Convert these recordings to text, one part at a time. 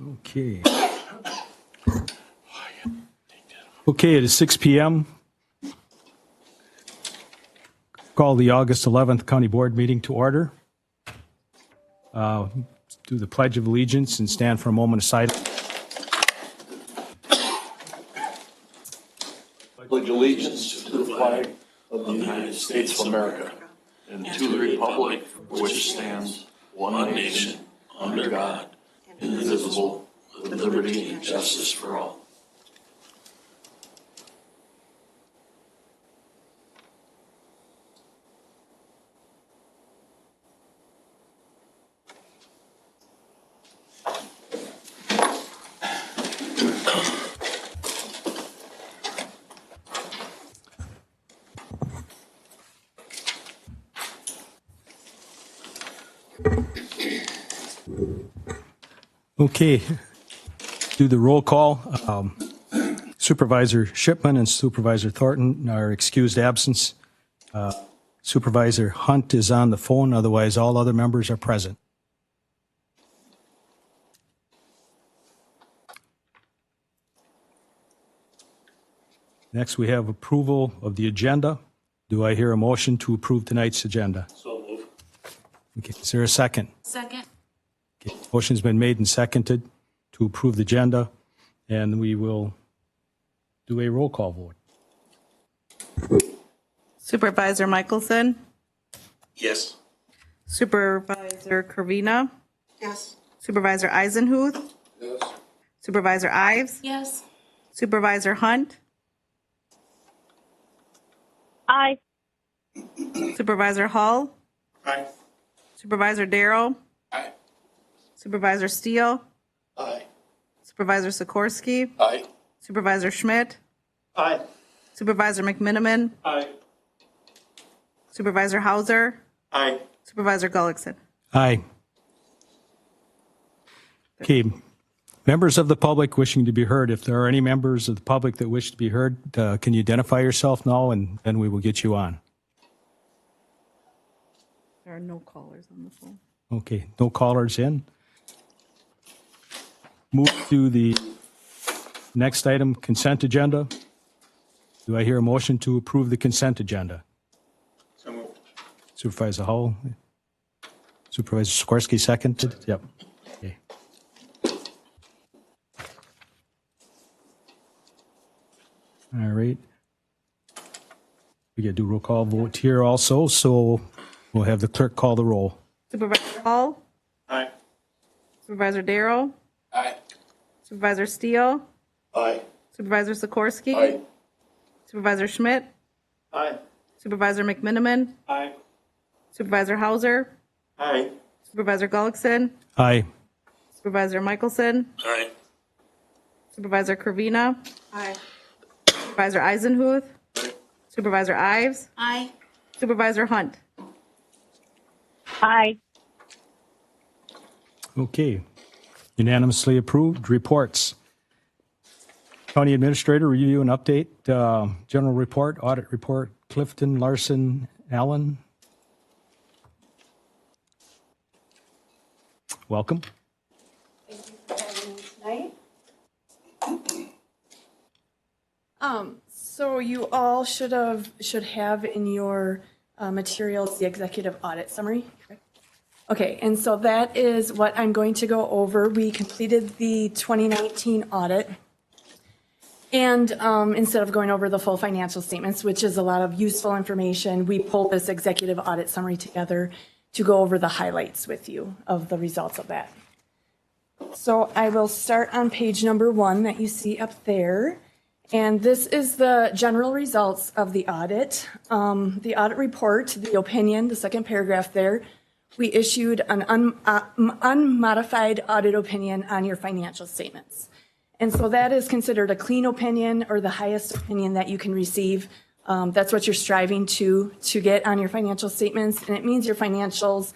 Okay. Okay, it is 6 p.m. Call the August 11th County Board meeting to order. Do the Pledge of Allegiance and stand for a moment of silence. Pledge allegiance to the flag of the United States of America and to the republic for which it stands, one nation, under God, indivisible, with liberty and justice for all. Okay, do the roll call. Supervisor Shipman and Supervisor Thornton are excused absence. Supervisor Hunt is on the phone, otherwise all other members are present. Next, we have approval of the agenda. Do I hear a motion to approve tonight's agenda? So move. Okay, is there a second? Second. Okay, motion's been made and seconded to approve the agenda, and we will do a roll call vote. Supervisor Michelson, Yes. Supervisor Kervina, Yes. Supervisor Eisenhuth, Yes. Supervisor Ives, Yes. Supervisor Hunt, Aye. Supervisor Hall, Aye. Supervisor Darrow, Aye. Supervisor Steele, Aye. Supervisor Sikorsky, Aye. Supervisor Schmidt, Aye. Supervisor McMiniman, Aye. Supervisor Hauser, Aye. Supervisor Gullickson. Aye. Okay, members of the public wishing to be heard, if there are any members of the public that wish to be heard, can you identify yourself now, and then we will get you on. There are no callers on the phone. Okay, no callers in. Move to the next item, consent agenda. Do I hear a motion to approve the consent agenda? So moved. Supervisor Hull. Supervisor Sikorsky seconded? Yep. Okay. All right. We got to do roll call vote here also, so we'll have the clerk call the roll. Supervisor Hall, Aye. Supervisor Darrow, Aye. Supervisor Steele, Aye. Supervisor Sikorsky, Aye. Supervisor Schmidt, Aye. Supervisor McMiniman, Aye. Supervisor Hauser, Aye. Supervisor Gullickson, Aye. Supervisor Michelson, Aye. Supervisor Kervina, Aye. Supervisor Eisenhuth, Supervisor Ives, Aye. Supervisor Hunt. Aye. Okay. Unanimously approved. Reports. County Administrator, review and update. General report, audit report, Clifton, Larson, Allen. Welcome. Thank you for having me tonight. So you all should have in your materials the executive audit summary, correct? Okay, and so that is what I'm going to go over. We completed the 2019 audit. And instead of going over the full financial statements, which is a lot of useful information, we pulled this executive audit summary together to go over the highlights with you of the results of that. So I will start on page number 1 that you see up there. And this is the general results of the audit. The audit report, the opinion, the second paragraph there, we issued an unmodified audit opinion on your financial statements. And so that is considered a clean opinion or the highest opinion that you can receive. That's what you're striving to get on your financial statements. And it means your financials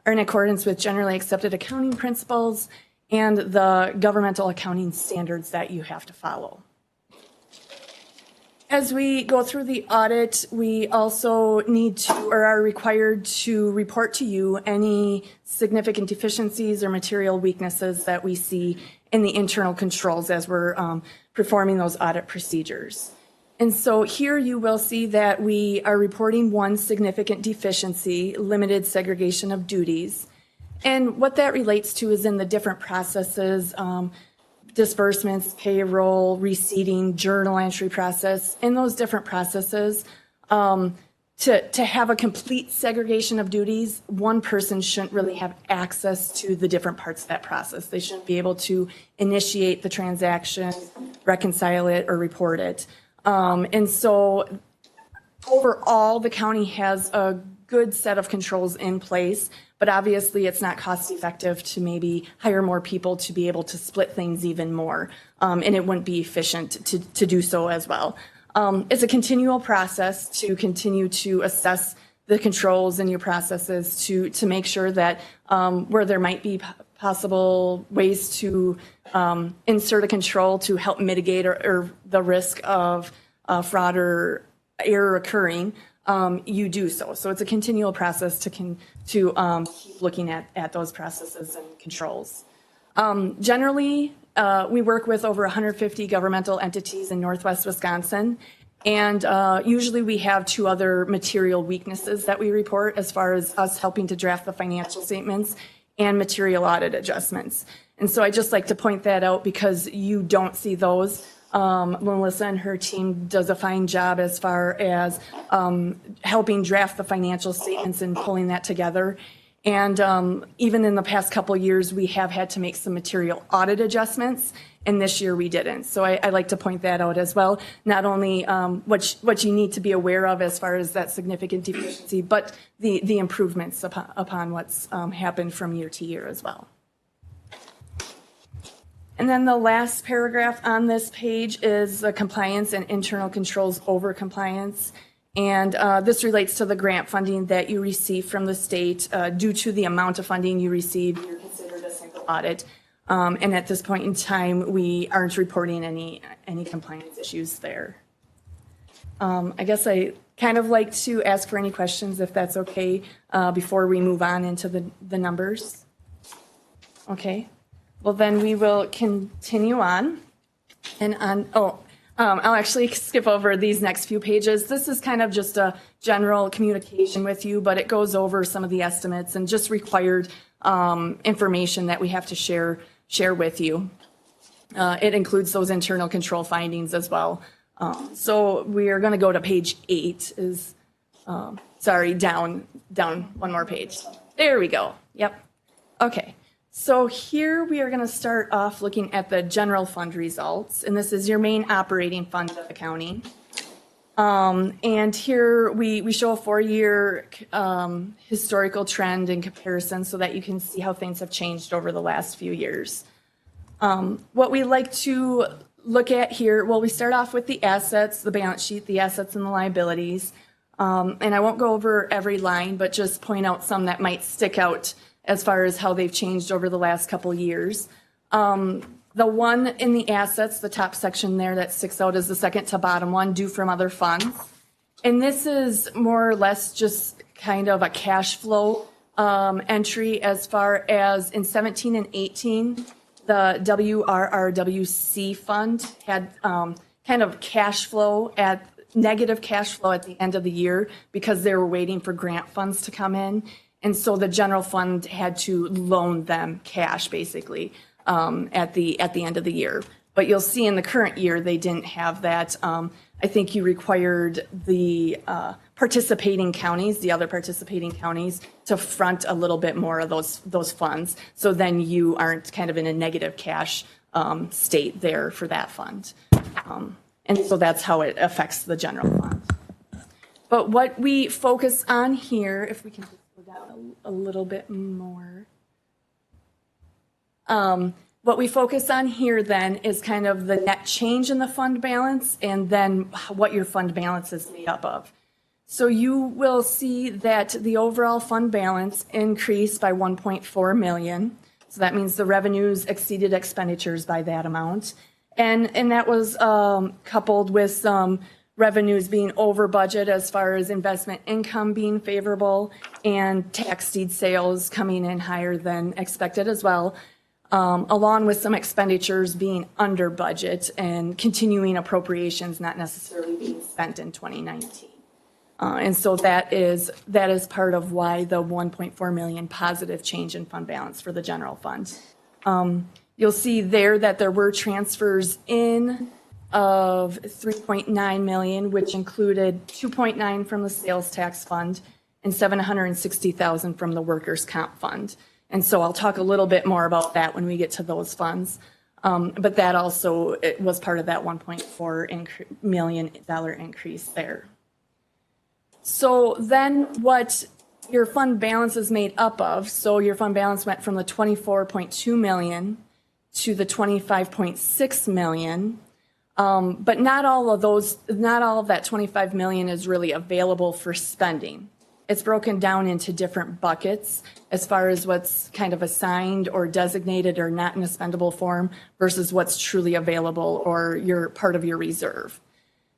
are in accordance with generally accepted accounting principles and the governmental accounting standards that you have to follow. As we go through the audit, we also need to, or are required to report to you any significant deficiencies or material weaknesses that we see in the internal controls as we're performing those audit procedures. And so here you will see that we are reporting one significant deficiency, limited segregation of duties. And what that relates to is in the different processes, disbursements, payroll, receipting, journal entry process. In those different processes, to have a complete segregation of duties, one person shouldn't really have access to the different parts of that process. They shouldn't be able to initiate the transaction, reconcile it, or report it. And so overall, the county has a good set of controls in place, but obviously it's not cost effective to maybe hire more people to be able to split things even more. And it wouldn't be efficient to do so as well. It's a continual process to continue to assess the controls in your processes to make sure that where there might be possible ways to insert a control to help mitigate or the risk of fraud or error occurring, you do so. So it's a continual process to keep looking at those processes and controls. Generally, we work with over 150 governmental entities in Northwest Wisconsin, and usually we have 2 other material weaknesses that we report as far as us helping to draft the financial statements and material audit adjustments. And so I just like to point that out because you don't see those. Melissa and her team does a fine job as far as helping draft the financial statements and pulling that together. And even in the past couple of years, we have had to make some material audit adjustments, and this year we didn't. So I like to point that out as well. Not only what you need to be aware of as far as that significant deficiency, but the improvements upon what's happened from year to year as well. And then the last paragraph on this page is the compliance and internal controls over compliance. And this relates to the grant funding that you receive from the state. Due to the amount of funding you receive, you're considered a single audit. And at this point in time, we aren't reporting any compliance issues there. I guess I kind of like to ask for any questions, if that's okay, before we move on into the numbers. Okay. Well, then we will continue on. And I'll actually skip over these next few pages. This is kind of just a general communication with you, but it goes over some of the estimates and just required information that we have to share with you. It includes those internal control findings as well. So we are going to go to page 8. Sorry, down one more page. There we go. Yep. Okay. So here we are going to start off looking at the general fund results, and this is your main operating fund of the county. And here we show a 4-year historical trend in comparison so that you can see how things have changed over the last few years. What we like to look at here, well, we start off with the assets, the balance sheet, the assets and the liabilities. And I won't go over every line, but just point out some that might stick out as far as how they've changed over the last couple of years. The one in the assets, the top section there that sticks out is the second to bottom one, due from other funds. And this is more or less just kind of a cash flow entry as far as in 17 and 18, the WRRWC fund had kind of negative cash flow at the end of the year because they were waiting for grant funds to come in. And so the general fund had to loan them cash, basically, at the end of the year. But you'll see in the current year, they didn't have that. I think you required the participating counties, the other participating counties, to front a little bit more of those funds. So then you aren't kind of in a negative cash state there for that fund. And so that's how it affects the general fund. But what we focus on here, if we can just go down a little bit more. What we focus on here then is kind of the net change in the fund balance and then what your fund balance is made up of. So you will see that the overall fund balance increased by 1.4 million. So that means the revenues exceeded expenditures by that amount. And that was coupled with some revenues being over budget as far as investment income being favorable and tax deed sales coming in higher than expected as well, along with some expenditures being under budget and continuing appropriations not necessarily being spent in 2019. And so that is part of why the 1.4 million positive change in fund balance for the general fund. You'll see there that there were transfers in of 3.9 million, which included 2.9 from the sales tax fund and 760,000 from the workers' comp fund. And so I'll talk a little bit more about that when we get to those funds. But that also, it was part of that $1.4 million increase there. So then what your fund balance is made up of, so your fund balance went from the 24.2 million to the 25.6 million. But not all of that 25 million is really available for spending. It's broken down into different buckets as far as what's kind of assigned or designated or not in a spendable form versus what's truly available or your part of your reserve.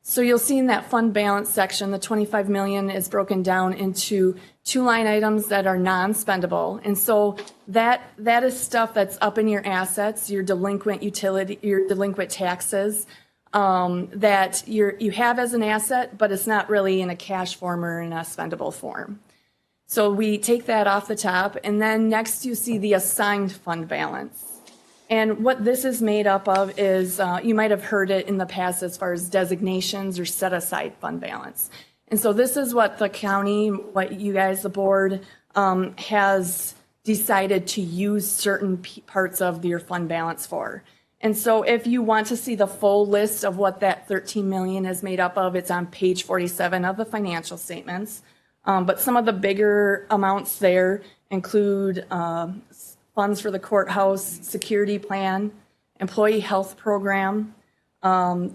So you'll see in that fund balance section, the 25 million is broken down into 2 line items that are non-spendable. And so that is stuff that's up in your assets, your delinquent utility, your delinquent taxes, that you have as an asset, but it's not really in a cash form or in a spendable form. So we take that off the top, and then next you see the assigned fund balance. And what this is made up of is, you might have heard it in the past as far as designations or set-aside fund balance. And so this is what the county, what you guys, the board, has decided to use certain parts of your fund balance for. And so if you want to see the full list of what that 13 million is made up of, it's on page 47 of the financial statements. But some of the bigger amounts there include funds for the courthouse, security plan, employee health program,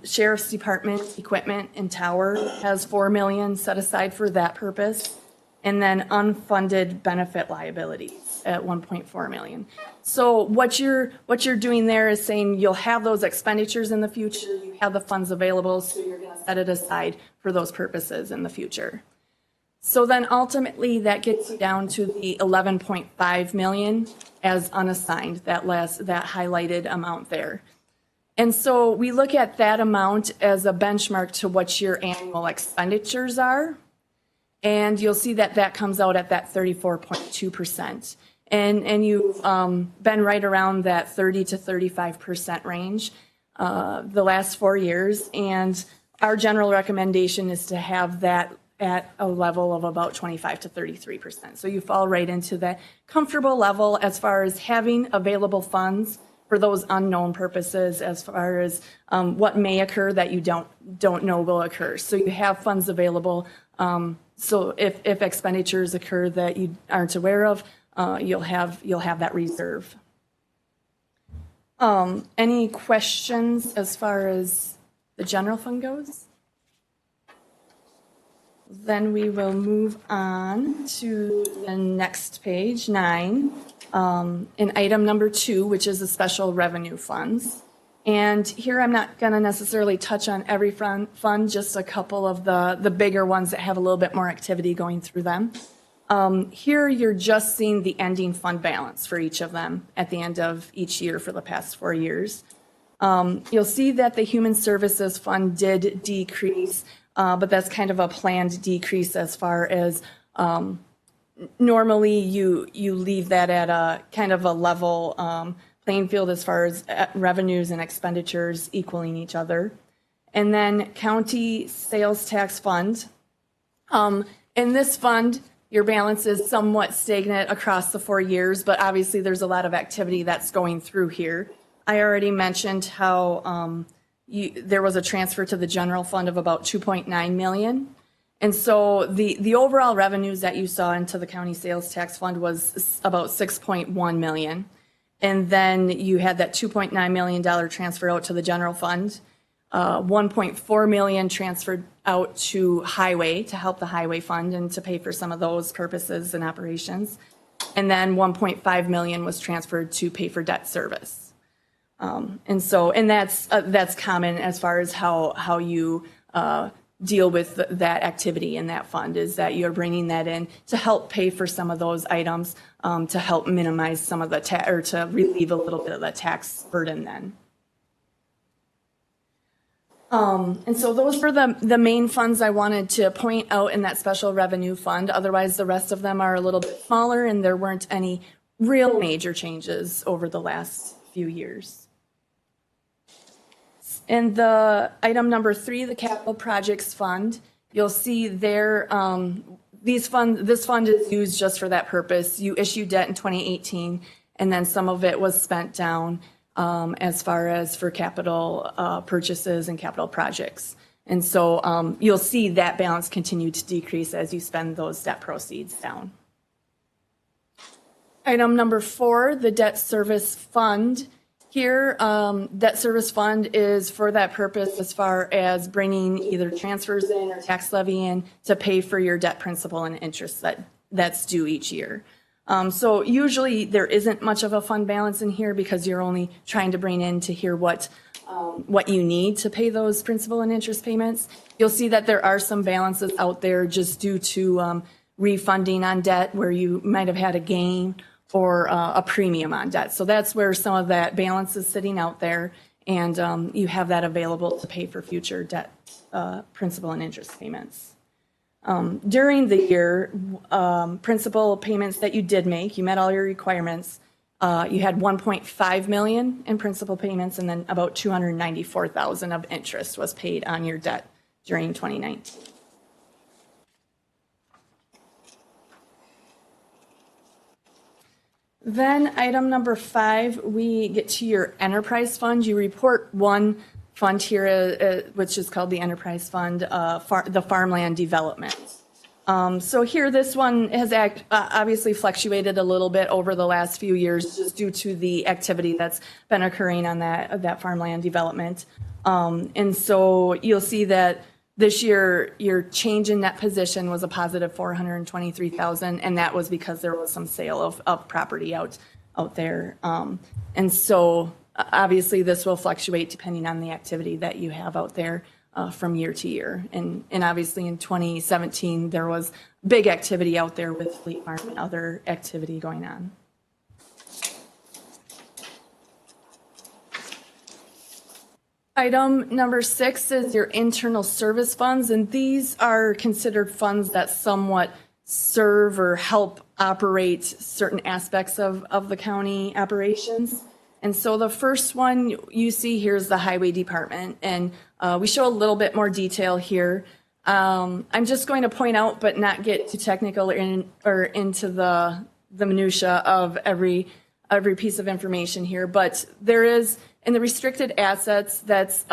sheriff's department equipment and tower has 4 million set aside for that purpose, and then unfunded benefit liabilities at 1.4 million. So what you're doing there is saying you'll have those expenditures in the future, you have the funds available, so you're going to set it aside for those purposes in the future. So then ultimately that gets you down to the 11.5 million as unassigned, that highlighted amount there. And so we look at that amount as a benchmark to what your annual expenditures are. And you'll see that that comes out at that 34.2%. And you've been right around that 30 to 35% range the last 4 years. And our general recommendation is to have that at a level of about 25 to 33%. So you fall right into that comfortable level as far as having available funds for those unknown purposes, as far as what may occur that you don't know will occur. So you have funds available. So if expenditures occur that you aren't aware of, you'll have that reserve. Any questions as far as the general fund goes? Then we will move on to the next page, 9, in item number 2, which is the special revenue funds. And here I'm not going to necessarily touch on every fund, just a couple of the bigger ones that have a little bit more activity going through them. Here you're just seeing the ending fund balance for each of them at the end of each year for the past 4 years. You'll see that the Human Services Fund did decrease, but that's kind of a planned decrease as far as normally you leave that at a kind of a level playing field as far as revenues and expenditures equaling each other. And then County Sales Tax Fund. In this fund, your balance is somewhat stagnant across the 4 years, but obviously there's a lot of activity that's going through here. I already mentioned how there was a transfer to the general fund of about 2.9 million. And so the overall revenues that you saw into the county sales tax fund was about 6.1 million. And then you had that $2.9 million transfer out to the general fund, 1.4 million transferred out to highway to help the highway fund and to pay for some of those purposes and operations. And then 1.5 million was transferred to pay for debt service. And that's common as far as how you deal with that activity in that fund, is that you're bringing that in to help pay for some of those items, to help minimize some of the or to relieve a little bit of the tax burden then. And so those were the main funds I wanted to point out in that special revenue fund. Otherwise, the rest of them are a little bit smaller, and there weren't any real major changes over the last few years. In the item number 3, the capital projects fund, you'll see there, this fund is used just for that purpose. You issued debt in 2018, and then some of it was spent down as far as for capital purchases and capital projects. And so you'll see that balance continue to decrease as you spend those debt proceeds down. Item number 4, the debt service fund. Here, debt service fund is for that purpose as far as bringing either transfers in or tax levy in to pay for your debt principal and interest that's due each year. So usually there isn't much of a fund balance in here because you're only trying to bring in to hear what you need to pay those principal and interest payments. You'll see that there are some balances out there just due to refunding on debt where you might have had a gain or a premium on debt. So that's where some of that balance is sitting out there, and you have that available to pay for future debt principal and interest payments. During the year, principal payments that you did make, you met all your requirements. You had 1.5 million in principal payments, and then about 294,000 of interest was paid on your debt during 2019. Then item number 5, we get to your enterprise fund. You report one fund here, which is called the enterprise fund, the farmland development. So here, this one has obviously fluctuated a little bit over the last few years just due to the activity that's been occurring on that farmland development. And so you'll see that this year, your change in net position was a positive 423,000, and that was because there was some sale of property out there. And so obviously this will fluctuate depending on the activity that you have out there from year to year. And obviously in 2017, there was big activity out there with fleet farm and other activity going on. Item number 6 is your internal service funds, and these are considered funds that somewhat serve or help operate certain aspects of the county operations. And so the first one you see here is the highway department, and we show a little bit more detail here. I'm just going to point out, but not get too technical or into the minutia of every piece of information here, but there is, in the restricted assets, that's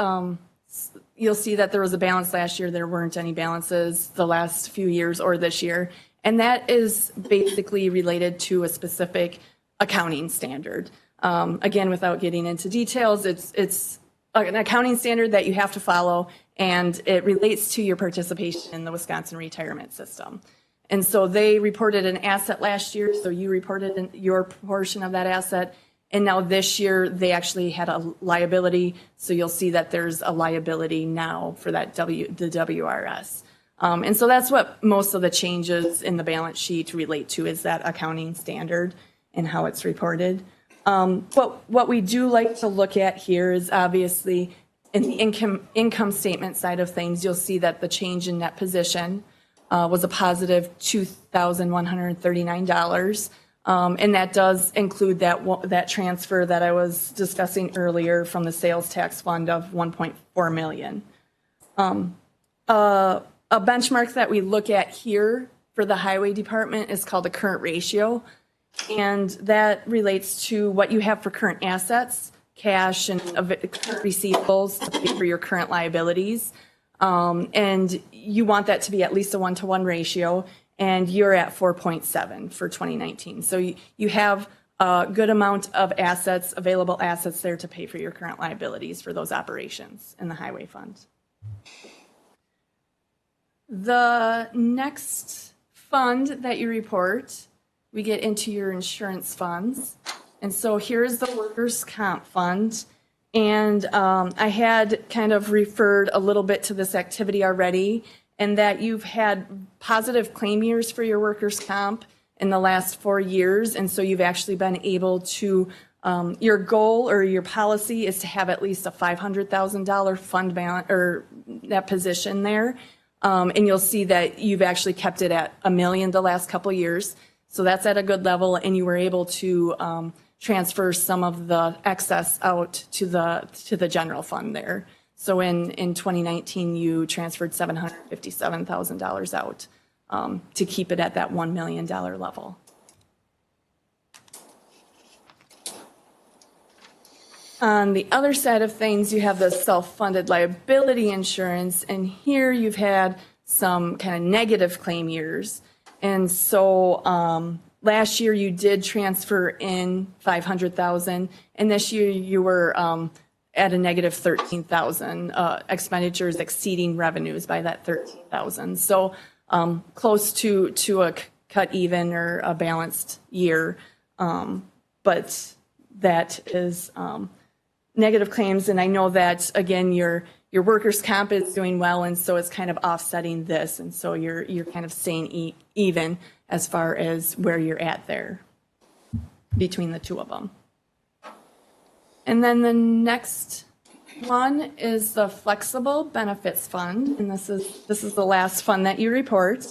you'll see that there was a balance last year. There weren't any balances the last few years or this year. And that is basically related to a specific accounting standard. Again, without getting into details, it's an accounting standard that you have to follow, and it relates to your participation in the Wisconsin retirement system. And so they reported an asset last year, so you reported your portion of that asset. And now this year, they actually had a liability, so you'll see that there's a liability now for that the WRS. And so that's what most of the changes in the balance sheet relate to, is that accounting standard and how it's reported. But what we do like to look at here is obviously in the income statement side of things, you'll see that the change in net position was a positive $2,139. And that does include that transfer that I was discussing earlier from the sales tax fund of $1.4 million. A benchmark that we look at here for the highway department is called the current ratio. And that relates to what you have for current assets, cash, and current receivables to pay for your current liabilities. And you want that to be at least a 1-to-1 ratio. And you're at 4.7 for 2019. So you have a good amount of assets, available assets there to pay for your current liabilities for those operations in the highway fund. The next fund that you report, we get into your insurance funds. And so here's the workers' comp fund. And I had kind of referred a little bit to this activity already, and that you've had positive claim years for your workers' comp in the last 4 years. And so you've actually been able to, your goal or your policy is to have at least a $500,000 fund balance or that position there. And you'll see that you've actually kept it at $1 million the last couple years. So that's at a good level, and you were able to transfer some of the excess out to the general fund there. So in 2019, you transferred $757,000 out to keep it at that $1 million level. On the other side of things, you have the self-funded liability insurance, and here you've had some kind of negative claim years. And so last year you did transfer in $500,000, and this year you were at a negative $13,000, expenditures exceeding revenues by that $13,000. So close to a cut even or a balanced year, but that is negative claims. And I know that, again, your workers' comp is doing well, and so it's kind of offsetting this, and so you're kind of staying even as far as where you're at there between the two of them. And then the next one is the flexible benefits fund, and this is the last fund that you report.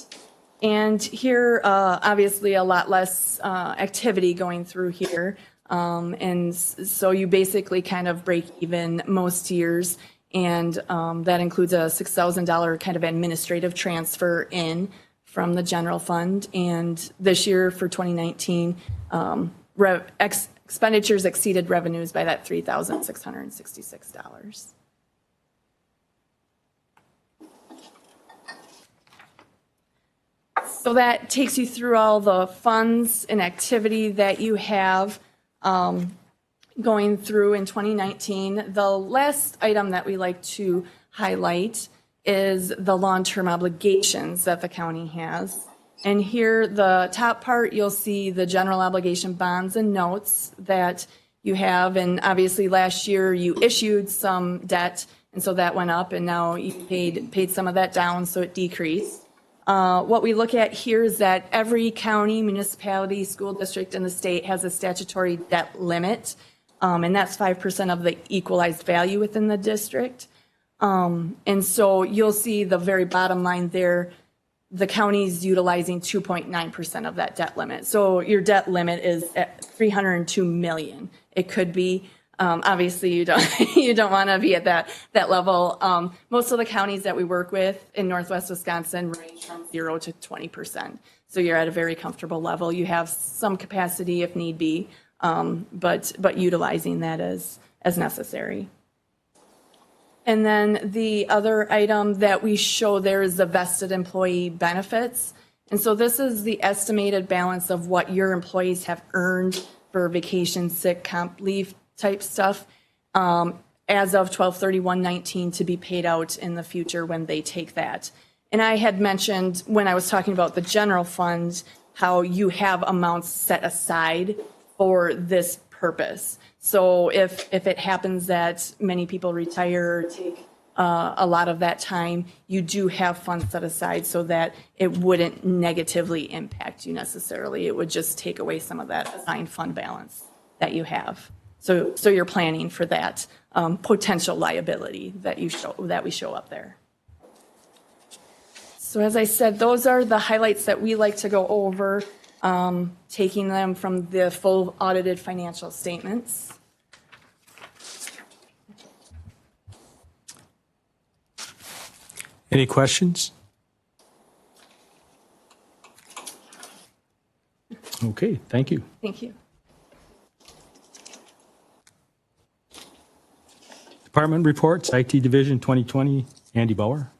And here, obviously, a lot less activity going through here, and so you basically kind of break even most years, and that includes a $6,000 kind of administrative transfer in from the general fund. And this year for 2019, expenditures exceeded revenues by that $3,666. So that takes you through all the funds and activity that you have going through in 2019. The last item that we like to highlight is the long-term obligations that the county has. And here, the top part, you'll see the general obligation bonds and notes that you have. And obviously, last year you issued some debt, and so that went up, and now you paid some of that down, so it decreased. What we look at here is that every county, municipality, school district in the state has a statutory debt limit, and that's 5% of the equalized value within the district. And so you'll see the very bottom line there, the county's utilizing 2.9% of that debt limit. So your debt limit is at $302 million. It could be, obviously you don't want to be at that level. Most of the counties that we work with in Northwest Wisconsin range from 0 to 20%. So you're at a very comfortable level. You have some capacity if need be, but utilizing that as necessary. And then the other item that we show there is the vested employee benefits. And so this is the estimated balance of what your employees have earned for vacation, sick, comp, leave type stuff as of 12/31/19 to be paid out in the future when they take that. And I had mentioned when I was talking about the general fund, how you have amounts set aside for this purpose. So if it happens that many people retire or take a lot of that time, you do have funds set aside so that it wouldn't negatively impact you necessarily. It would just take away some of that assigned fund balance that you have. So you're planning for that potential liability that we show up there. So as I said, those are the highlights that we like to go over, taking them from the full audited financial statements. Any questions? Okay, thank you. Thank you. Department reports, IT Division 2020, Andy Bauer.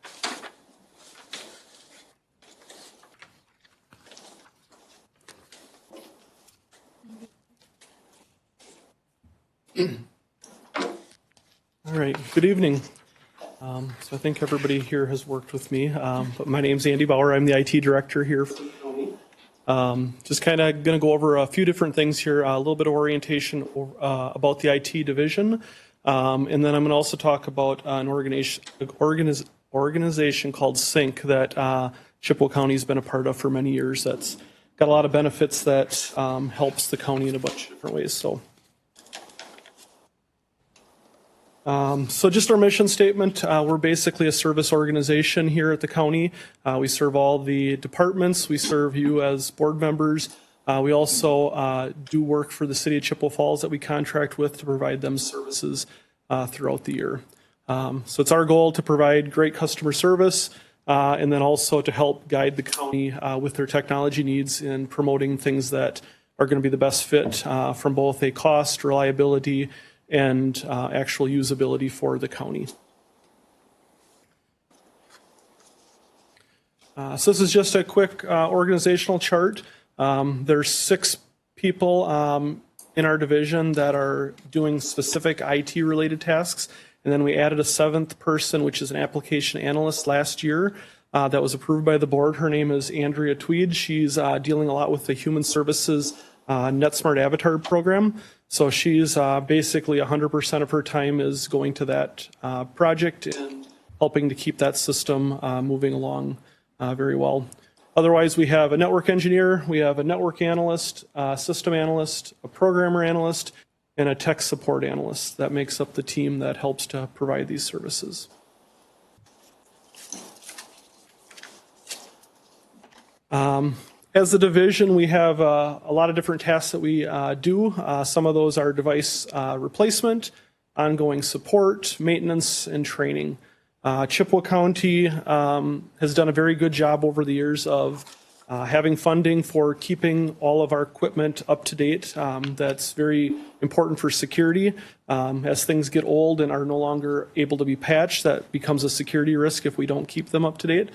All right, good evening. So I think everybody here has worked with me, but my name's Andy Bauer. I'm the IT director here for the county. Just kind of going to go over a few different things here, a little bit of orientation about the IT division, And then I'm going to also talk about an organization called SYNC that Chippewa County has been a part of for many years. That's got a lot of benefits that helps the county in a bunch of different ways. So just our mission statement, we're basically a service organization here at the county. We serve all the departments. We serve you as board members. We also do work for the city of Chippewa Falls that we contract with to provide them services throughout the year. So it's our goal to provide great customer service and then also to help guide the county with their technology needs in promoting things that are going to be the best fit from both a cost, reliability, and actual usability for the county. So this is just a quick organizational chart. There's 6 people in our division that are doing specific IT-related tasks. And then we added a 7th person, which is an application analyst last year that was approved by the board. Her name is Andrea Tweed. She's dealing a lot with the Human Services NetSmart Avatar program. So she's basically 100% of her time is going to that project and helping to keep that system moving along very well. Otherwise, we have a network engineer, we have a network analyst, a system analyst, a programmer analyst, and a tech support analyst. That makes up the team that helps to provide these services. As a division, we have a lot of different tasks that we do. Some of those are device replacement, ongoing support, maintenance, and training. Chippewa County has done a very good job over the years of having funding for keeping all of our equipment up to date. That's very important for security. As things get old and are no longer able to be patched, that becomes a security risk if we don't keep them up to date.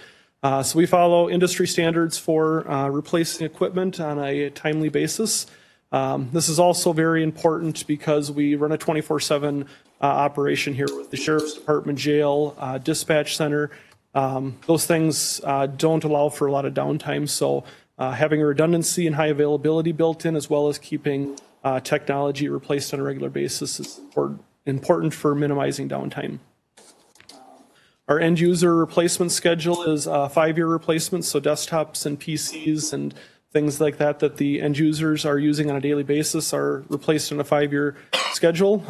So we follow industry standards for replacing equipment on a timely basis. This is also very important because we run a 24/7 operation here with the Sheriff's Department, jail, dispatch center. Those things don't allow for a lot of downtime. So having a redundancy and high availability built in, as well as keeping technology replaced on a regular basis, is important for minimizing downtime. Our end user replacement schedule is 5-year replacements, so desktops and PCs and things like that that the end users are using on a daily basis are replaced in a 5-year schedule.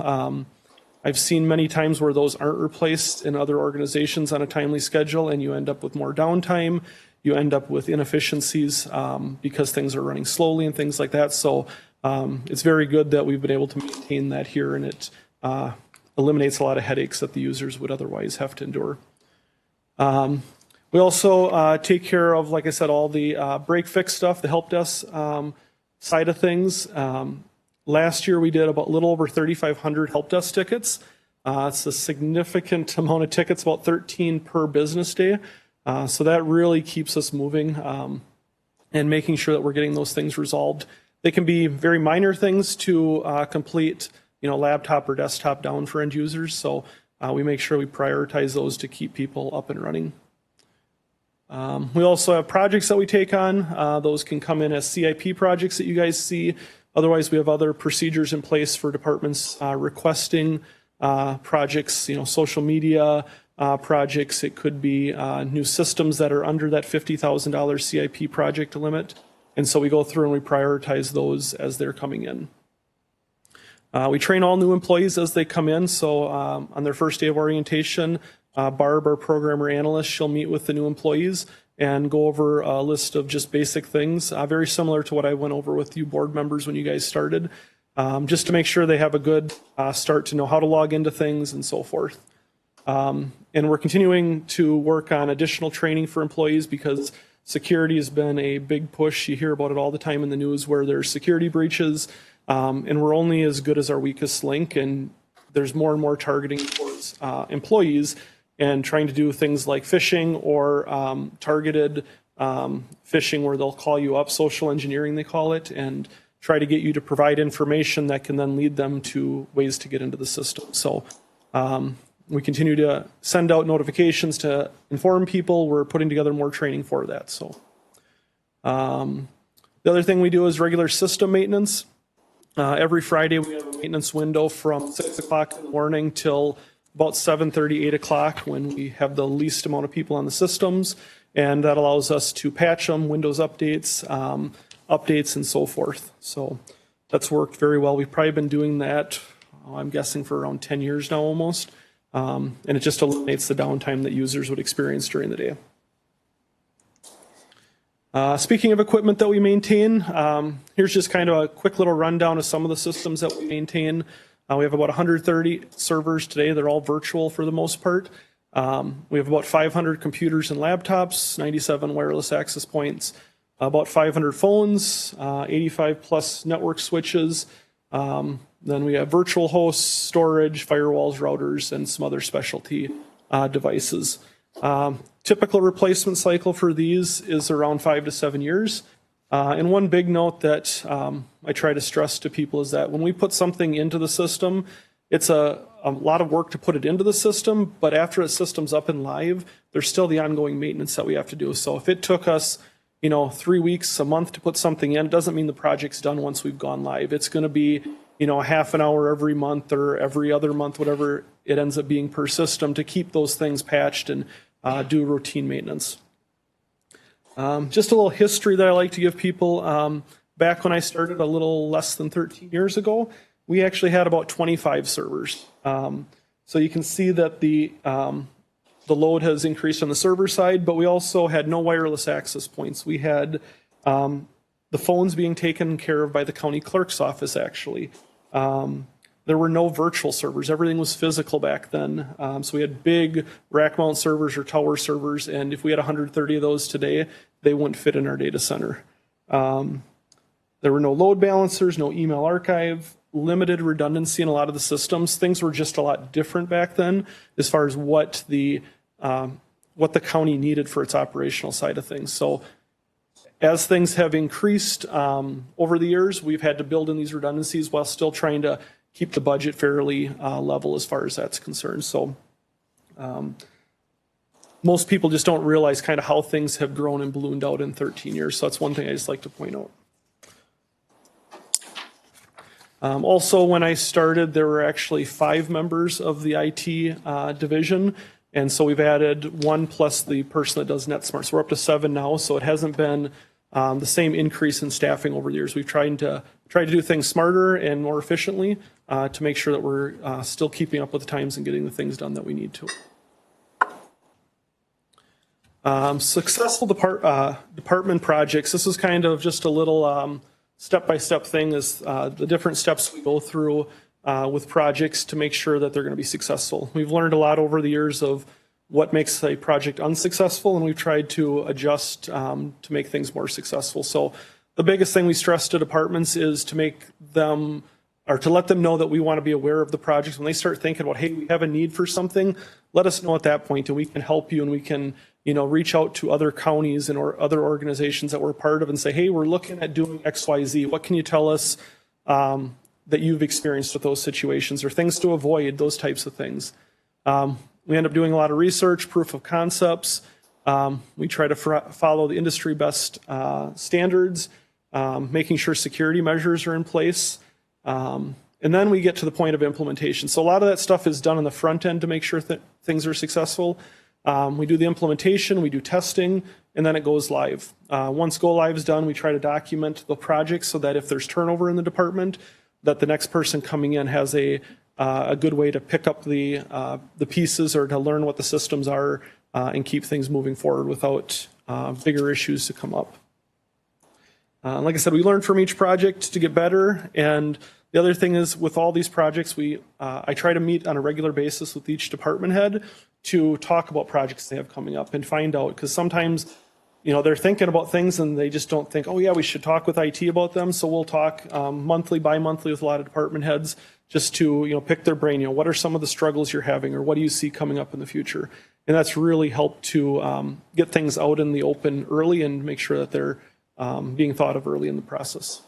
I've seen many times where those aren't replaced in other organizations on a timely schedule, and you end up with more downtime. You end up with inefficiencies because things are running slowly and things like that. So it's very good that we've been able to maintain that here, and it eliminates a lot of headaches that the users would otherwise have to endure. We also take care of, like I said, all the break fix stuff, the help desk side of things. Last year we did about a little over 3,500 help desk tickets. It's a significant amount of tickets, about 13 per business day. So that really keeps us moving and making sure that we're getting those things resolved. They can be very minor things to complete, laptop or desktop down for end users. So we make sure we prioritize those to keep people up and running. We also have projects that we take on. Those can come in as CIP projects that you guys see. Otherwise, we have other procedures in place for departments requesting projects, social media projects. It could be new systems that are under that $50,000 CIP project limit. And so we go through and we prioritize those as they're coming in. We train all new employees as they come in. So on their first day of orientation, Barb, our programmer analyst, she'll meet with the new employees and go over a list of just basic things, very similar to what I went over with you board members when you guys started, just to make sure they have a good start to know how to log into things and so forth. And we're continuing to work on additional training for employees because security has been a big push. You hear about it all the time in the news where there's security breaches, and we're only as good as our weakest link, and there's more and more targeting towards employees and trying to do things like phishing or targeted phishing where they'll call you up, social engineering they call it, and try to get you to provide information that can then lead them to ways to get into the system. So we continue to send out notifications to inform people. We're putting together more training for that. So the other thing we do is regular system maintenance. Every Friday, we have a maintenance window from 6 o'clock in the morning till about 7:30, 8 o'clock, when we have the least amount of people on the systems. And that allows us to patch them, Windows updates, and so forth. So that's worked very well. We've probably been doing that, I'm guessing, for around 10 years now almost. And it just eliminates the downtime that users would experience during the day. Speaking of equipment that we maintain, here's just kind of a quick little rundown of some of the systems that we maintain. We have about 130 servers today. They're all virtual for the most part. We have about 500 computers and laptops, 97 wireless access points, about 500 phones, 85 plus network switches. Then we have virtual hosts, storage, firewalls, routers, and some other specialty devices. Typical replacement cycle for these is around 5 to 7 years. And one big note that I try to stress to people is that when we put something into the system, it's a lot of work to put it into the system, but after the system's up and live, there's still the ongoing maintenance that we have to do. So if it took us, 3 weeks, a month to put something in, it doesn't mean the project's done once we've gone live. It's going to be, a half an hour every month or every other month, whatever it ends up being per system, to keep those things patched and do routine maintenance. Just a little history that I like to give people. Back when I started a little less than 13 years ago, we actually had about 25 servers. So you can see that the load has increased on the server side, but we also had no wireless access points. We had the phones being taken care of by the county clerk's office, actually. There were no virtual servers. Everything was physical back then. So we had big rack mount servers or tower servers, and if we had 130 of those today, they wouldn't fit in our data center. There were no load balancers, no email archive, limited redundancy in a lot of the systems. Things were just a lot different back then as far as what the county needed for its operational side of things. So as things have increased over the years, we've had to build in these redundancies while still trying to keep the budget fairly level as far as that's concerned. So most people just don't realize kind of how things have grown and ballooned out in 13 years. So that's one thing I just like to point out. Also, when I started, there were actually 5 members of the IT division. And so we've added 1 plus the person that does NetSmart. So we're up to 7 now. So it hasn't been the same increase in staffing over the years. We've tried to do things smarter and more efficiently to make sure that we're still keeping up with the times and getting the things done that we need to. Successful department projects. This is kind of just a little step-by-step thing, is the different steps we go through with projects to make sure that they're going to be successful. We've learned a lot over the years of what makes a project unsuccessful, and we've tried to adjust to make things more successful. So the biggest thing we stress to departments is to make them, or to let them know that we want to be aware of the projects. When they start thinking about, hey, we have a need for something, let us know at that point, and we can help you, and we can reach out to other counties and or other organizations that we're part of and say, hey, we're looking at doing X, Y, Z. What can you tell us that you've experienced with those situations, or things to avoid, those types of things. We end up doing a lot of research, proof of concepts. We try to follow the industry best standards, making sure security measures are in place. And then we get to the point of implementation. So a lot of that stuff is done on the front end to make sure that things are successful. We do the implementation, we do testing, and then it goes live. Once go live is done, we try to document the project so that if there's turnover in the department, that the next person coming in has a good way to pick up the pieces or to learn what the systems are and keep things moving forward without bigger issues to come up. Like I said, we learn from each project to get better. And the other thing is, with all these projects, I try to meet on a regular basis with each department head to talk about projects they have coming up and find out, because sometimes they're thinking about things and they just don't think, oh yeah, we should talk with IT about them. So we'll talk monthly, bi-monthly with a lot of department heads just to pick their brain. What are some of the struggles you're having, or what do you see coming up in the future? And that's really helped to get things out in the open early and make sure that they're being thought of early in the process.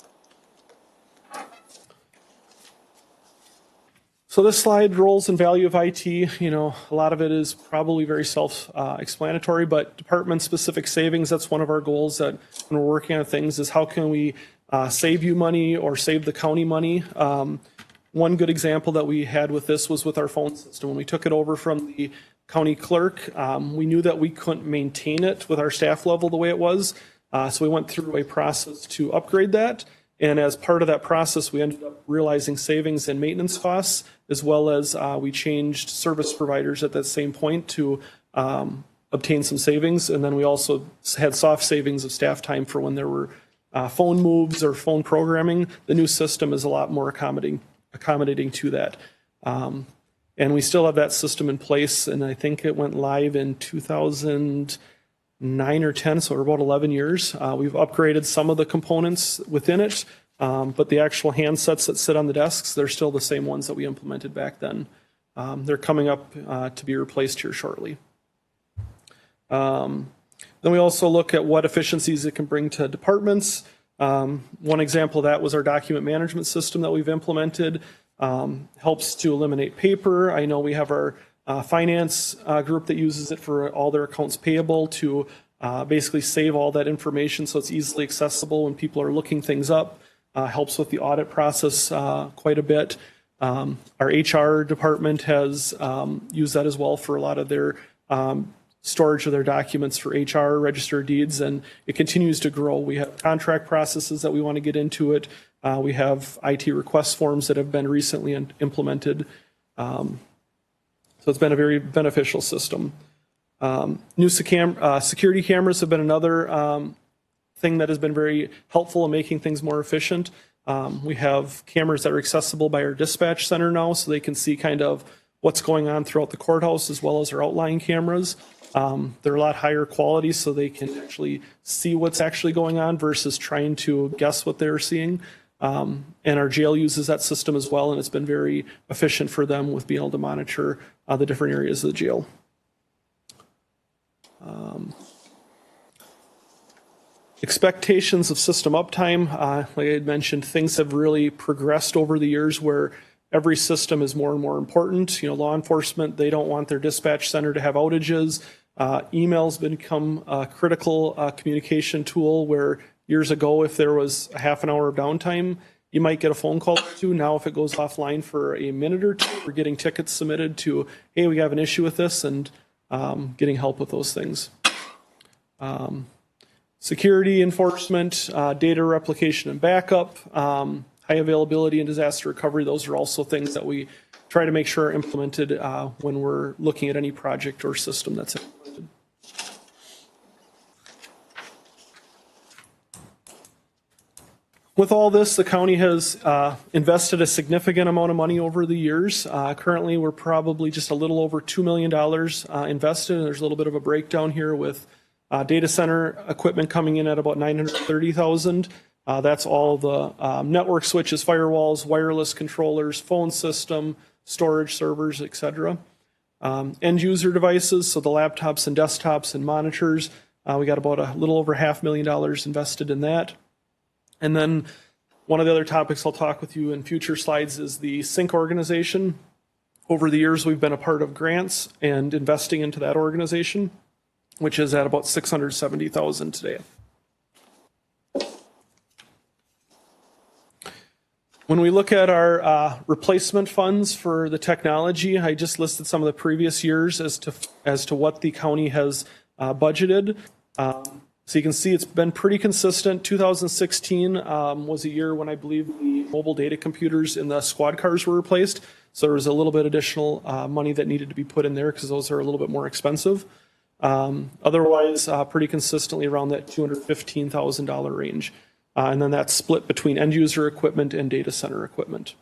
So this slide, roles and value of IT, a lot of it is probably very self-explanatory, but department-specific savings, that's one of our goals that when we're working on things, is how can we save you money or save the county money. One good example that we had with this was with our phone system. When we took it over from the county clerk, we knew that we couldn't maintain it with our staff level the way it was. So we went through a process to upgrade that. And as part of that process, we ended up realizing savings in maintenance costs, as well as we changed service providers at that same point to obtain some savings. And then we also had soft savings of staff time for when there were phone moves or phone programming. The new system is a lot more accommodating to that. And we still have that system in place, and I think it went live in 2009 or 10, so we're about 11 years. We've upgraded some of the components within it, but the actual handsets that sit on the desks, they're still the same ones that we implemented back then. They're coming up to be replaced here shortly. Then we also look at what efficiencies it can bring to departments. One example of that was our document management system that we've implemented. Helps to eliminate paper. I know we have our finance group that uses it for all their accounts payable to basically save all that information so it's easily accessible when people are looking things up. Helps with the audit process quite a bit. Our HR department has used that as well for a lot of their storage of their documents for HR, register deeds, and it continues to grow. We have contract processes that we want to get into it. We have IT request forms that have been recently implemented. So it's been a very beneficial system. New security cameras have been another thing that has been very helpful in making things more efficient. We have cameras that are accessible by our dispatch center now, so they can see kind of what's going on throughout the courthouse, as well as our outlying cameras. They're a lot higher quality, so they can actually see what's actually going on versus trying to guess what they're seeing. And our jail uses that system as well, and it's been very efficient for them with being able to monitor the different areas of the jail. Expectations of system uptime, like I had mentioned, things have really progressed over the years where every system is more and more important. You know, law enforcement, they don't want their dispatch center to have outages. Email's become a critical communication tool where years ago, if there was a half an hour of downtime, you might get a phone call or two. Now, if it goes offline for a minute or two, we're getting tickets submitted to, hey, we have an issue with this, and getting help with those things. Security enforcement, data replication and backup, high availability and disaster recovery, those are also things that we try to make sure are implemented when we're looking at any project or system that's implemented. With all this, the county has invested a significant amount of money over the years. Currently, we're probably just a little over $2 million invested, and there's a little bit of a breakdown here with data center equipment coming in at about $930,000. That's all the network switches, firewalls, wireless controllers, phone system, storage servers, etc. End user devices, so the laptops and desktops and monitors, we got about a little over $500,000 invested in that. And then one of the other topics I'll talk with you in future slides is the SYNC organization. Over the years, we've been a part of grants and investing into that organization, which is at about $670,000 today. When we look at our replacement funds for the technology, I just listed some of the previous years as to what the county has budgeted. So you can see it's been pretty consistent. 2016 was a year when I believe the mobile data computers in the squad cars were replaced. So there was a little bit additional money that needed to be put in there because those are a little bit more expensive. Otherwise, pretty consistently around that $215,000 range. And then that's split between end user equipment and data center equipment.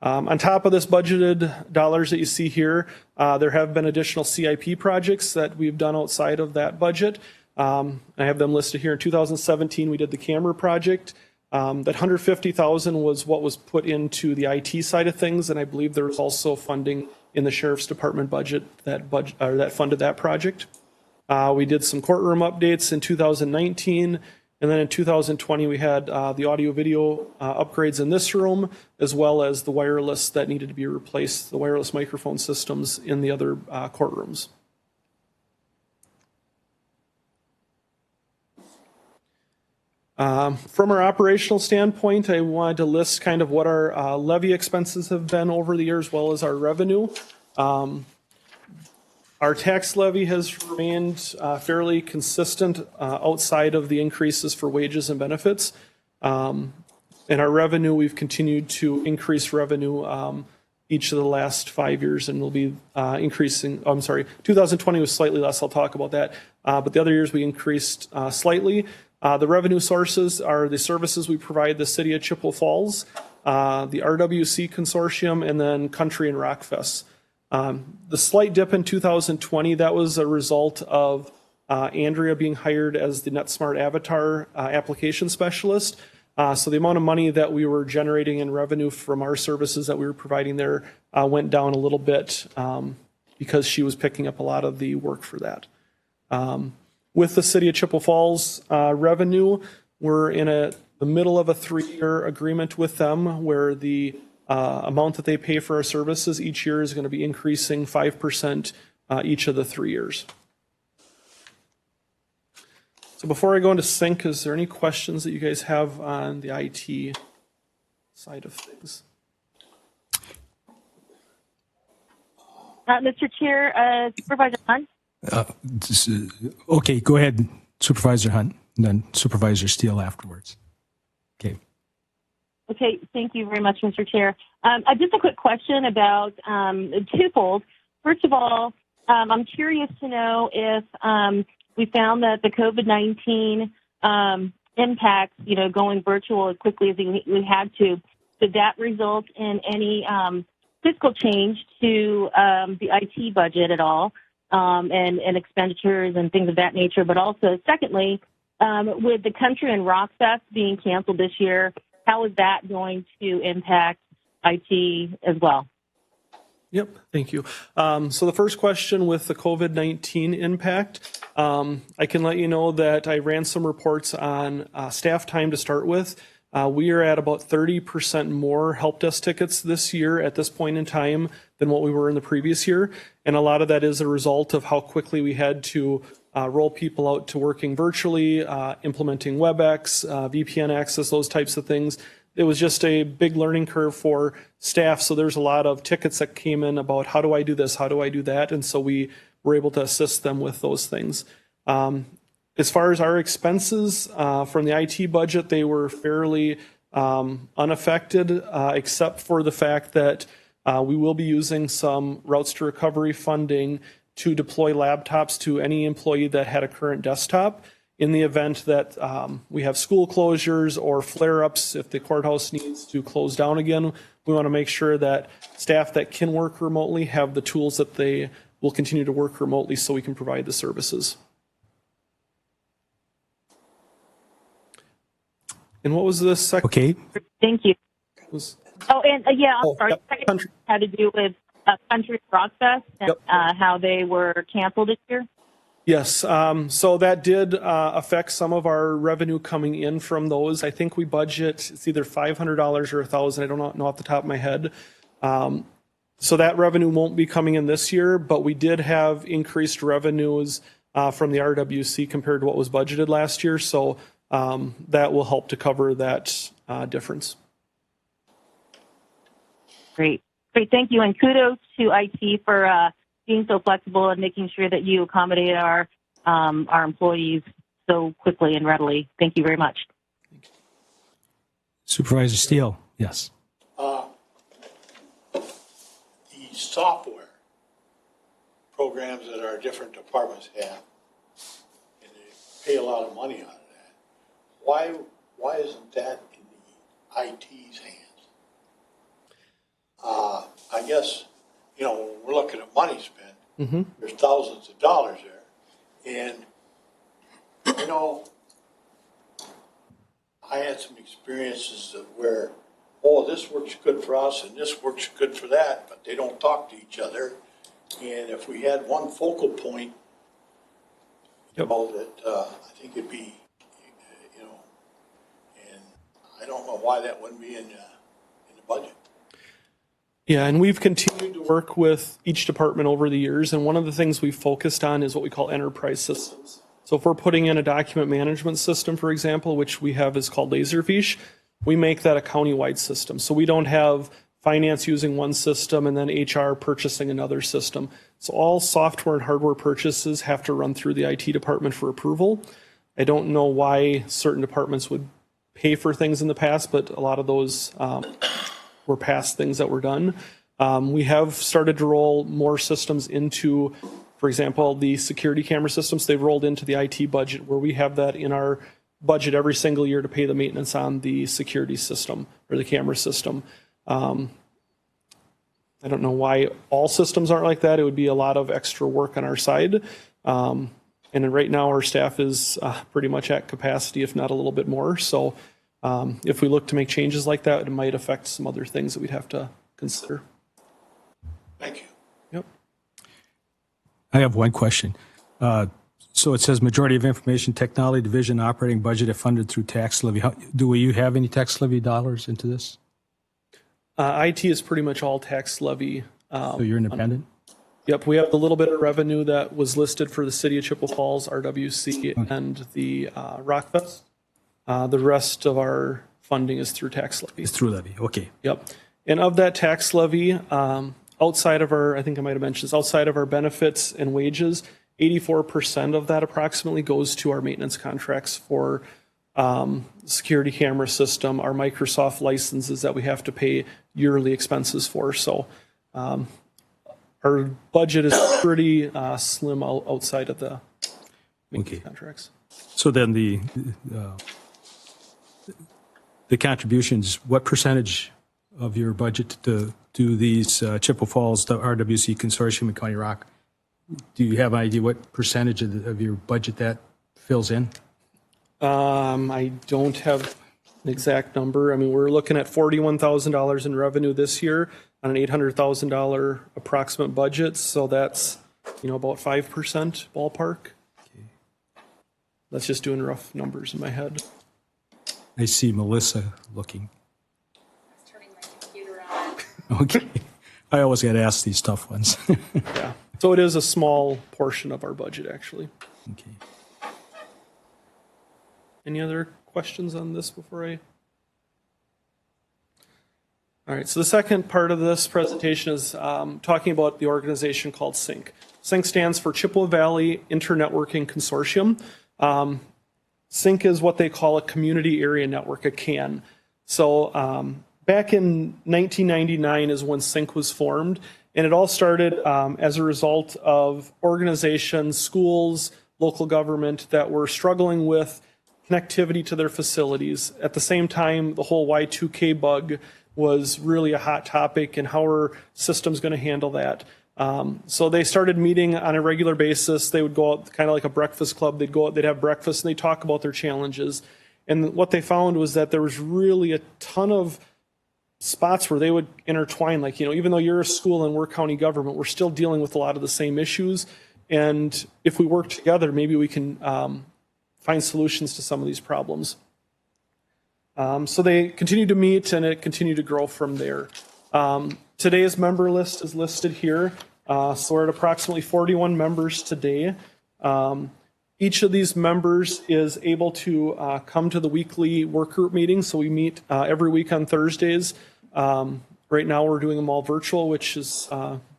On top of this budgeted dollars that you see here, there have been additional CIP projects that we've done outside of that budget. I have them listed here. In 2017, we did the camera project. That $150,000 was what was put into the IT side of things, and I believe there was also funding in the sheriff's department budget that funded that project. We did some courtroom updates in 2019, and then in 2020 we had the audio-video upgrades in this room, as well as the wireless that needed to be replaced, the wireless microphone systems in the other courtrooms. From our operational standpoint, I wanted to list kind of what our levy expenses have been over the years, as well as our revenue. Our tax levy has remained fairly consistent outside of the increases for wages and benefits. And our revenue, we've continued to increase revenue each of the last 5 years, and we'll be increasing. 2020 was slightly less. I'll talk about that. But the other years we increased slightly. The revenue sources are the services we provide the city of Chippewa Falls, the RWC Consortium, and then Country and Rock Fest. The slight dip in 2020, that was a result of Andrea being hired as the NetSmart Avatar application specialist. So the amount of money that we were generating in revenue from our services that we were providing there went down a little bit because she was picking up a lot of the work for that. With the city of Chippewa Falls revenue, we're in the middle of a 3-year agreement with them where the amount that they pay for our services each year is going to be increasing 5% each of the 3 years. So before I go into sync, is there any questions that you guys have on the IT side of things? Mr. Chair, Supervisor Hunt? Okay, go ahead, Supervisor Hunt, and then Supervisor Steele afterwards. Okay. Okay, thank you very much, Mr. Chair. Just a quick question about twofold. First of all, I'm curious to know if we found that the COVID-19 impacts, going virtual as quickly as we had to, did that result in any fiscal change to the IT budget at all, and expenditures and things of that nature? But also, secondly, with the Country and Rock Fest being canceled this year, how is that going to impact IT as well? Yep, thank you. So the first question with the COVID-19 impact, I can let you know that I ran some reports on staff time to start with. We are at about 30% more help desk tickets this year at this point in time than what we were in the previous year. And a lot of that is a result of how quickly we had to roll people out to working virtually, implementing WebEx, VPN access, those types of things. It was just a big learning curve for staff. So there's a lot of tickets that came in about how do I do this? How do I do that? And so we were able to assist them with those things. As far as our expenses from the IT budget, they were fairly unaffected, except for the fact that we will be using some routes to recovery funding to deploy laptops to any employee that had a current desktop. In the event that we have school closures or flare-ups, if the courthouse needs to close down again, we want to make sure that staff that can work remotely have the tools that they will continue to work remotely so we can provide the services. And what was the second? Okay. Thank you. I'm sorry. Yep. The second had to do with Country Rock Fest and Yep. How they were canceled this year. Yes, so that did affect some of our revenue coming in from those. I think we budget, it's either $500 or $1,000, I don't know off the top of my head. So that revenue won't be coming in this year, but we did have increased revenues from the RWC compared to what was budgeted last year. So that will help to cover that difference. Great. Thank you. And kudos to IT for being so flexible and making sure that you accommodate our employees so quickly and readily. Thank you very much. Supervisor Steele, yes. The software programs that our different departments have, and they pay a lot of money out of that. Why isn't that in the IT's hands? I guess, when we're looking at money spent, there's thousands of dollars there. And, I had some experiences of where, this works good for us and this works good for that, but they don't talk to each other. And if we had one focal point, that I think it'd be, and I don't know why that wouldn't be in the budget. Yeah, and we've continued to work with each department over the years, and one of the things we've focused on is what we call enterprise systems. So if we're putting in a document management system, for example, which we have is called Laserfiche, we make that a county-wide system. So we don't have finance using one system and then HR purchasing another system. So all software and hardware purchases have to run through the IT department for approval. I don't know why certain departments would pay for things in the past, but a lot of those were past things that were done. We have started to roll more systems into, for example, the security camera systems. They've rolled into the IT budget, where we have that in our budget every single year to pay the maintenance on the security system or the camera system. I don't know why all systems aren't like that. It would be a lot of extra work on our side. And right now our staff is pretty much at capacity, if not a little bit more. So if we look to make changes like that, it might affect some other things that we'd have to consider. Thank you. Yep. I have one question. So it says majority of information technology division operating budget if funded through tax levy. Do you have any tax levy dollars into this? IT is pretty much all tax levy. So you're independent? Yep, we have the little bit of revenue that was listed for the city of Chippewa Falls, RWC, and the Rockfest. The rest of our funding is through tax levy. It's through levy, okay. Yep. And of that tax levy, outside of our, I think I might have mentioned this, outside of our benefits and wages, 84% of that approximately goes to our maintenance contracts for security camera system, our Microsoft licenses that we have to pay yearly expenses for. So our budget is pretty slim outside of the maintenance contracts. So then the contributions, what percentage of your budget to these Chippewa Falls, the RWC Consortium and County Rock, do you have an idea what percentage of your budget that fills in? I don't have an exact number. I mean, we're looking at $41,000 in revenue this year on an $800,000 approximate budget. So that's, about 5% ballpark. Okay. That's just doing rough numbers in my head. I see Melissa looking. I was turning my computer on. Okay. I always get asked these tough ones. Yeah. So it is a small portion of our budget, actually. Okay. Any other questions on this before I? All right, so the second part of this presentation is talking about the organization called SYNC. SYNC stands for Chippewa Valley Internetworking Consortium. SYNC is what they call a community area network, a CAN. So back in 1999 is when SYNC was formed, and it all started as a result of organizations, schools, local government that were struggling with connectivity to their facilities. At the same time, the whole Y2K bug was really a hot topic, and how are systems going to handle that? So they started meeting on a regular basis. They would go out, kind of like a breakfast club. They'd go out, they'd have breakfast, and they talk about their challenges. And what they found was that there was really a ton of spots where they would intertwine. Like, even though you're a school and we're county government, we're still dealing with a lot of the same issues. And if we work together, maybe we can find solutions to some of these problems. So they continue to meet, and it continued to grow from there. Today's member list is listed here. So we're at approximately 41 members today. Each of these members is able to come to the weekly work group meetings. So we meet every week on Thursdays. Right now we're doing them all virtual, which is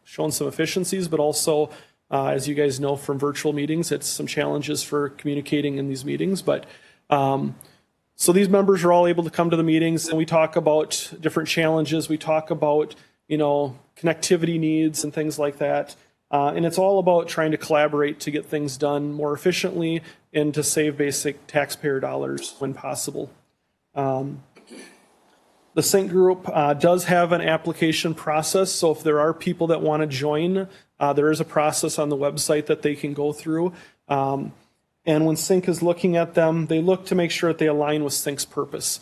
showing some efficiencies, but also, as you guys know from virtual meetings, it's some challenges for communicating in these meetings. But so these members are all able to come to the meetings, and we talk about different challenges. We talk about, connectivity needs and things like that. And it's all about trying to collaborate to get things done more efficiently and to save basic taxpayer dollars when possible. The SYNC group does have an application process. So if there are people that want to join, there is a process on the website that they can go through. And when SYNC is looking at them, they look to make sure that they align with SYNC's purpose.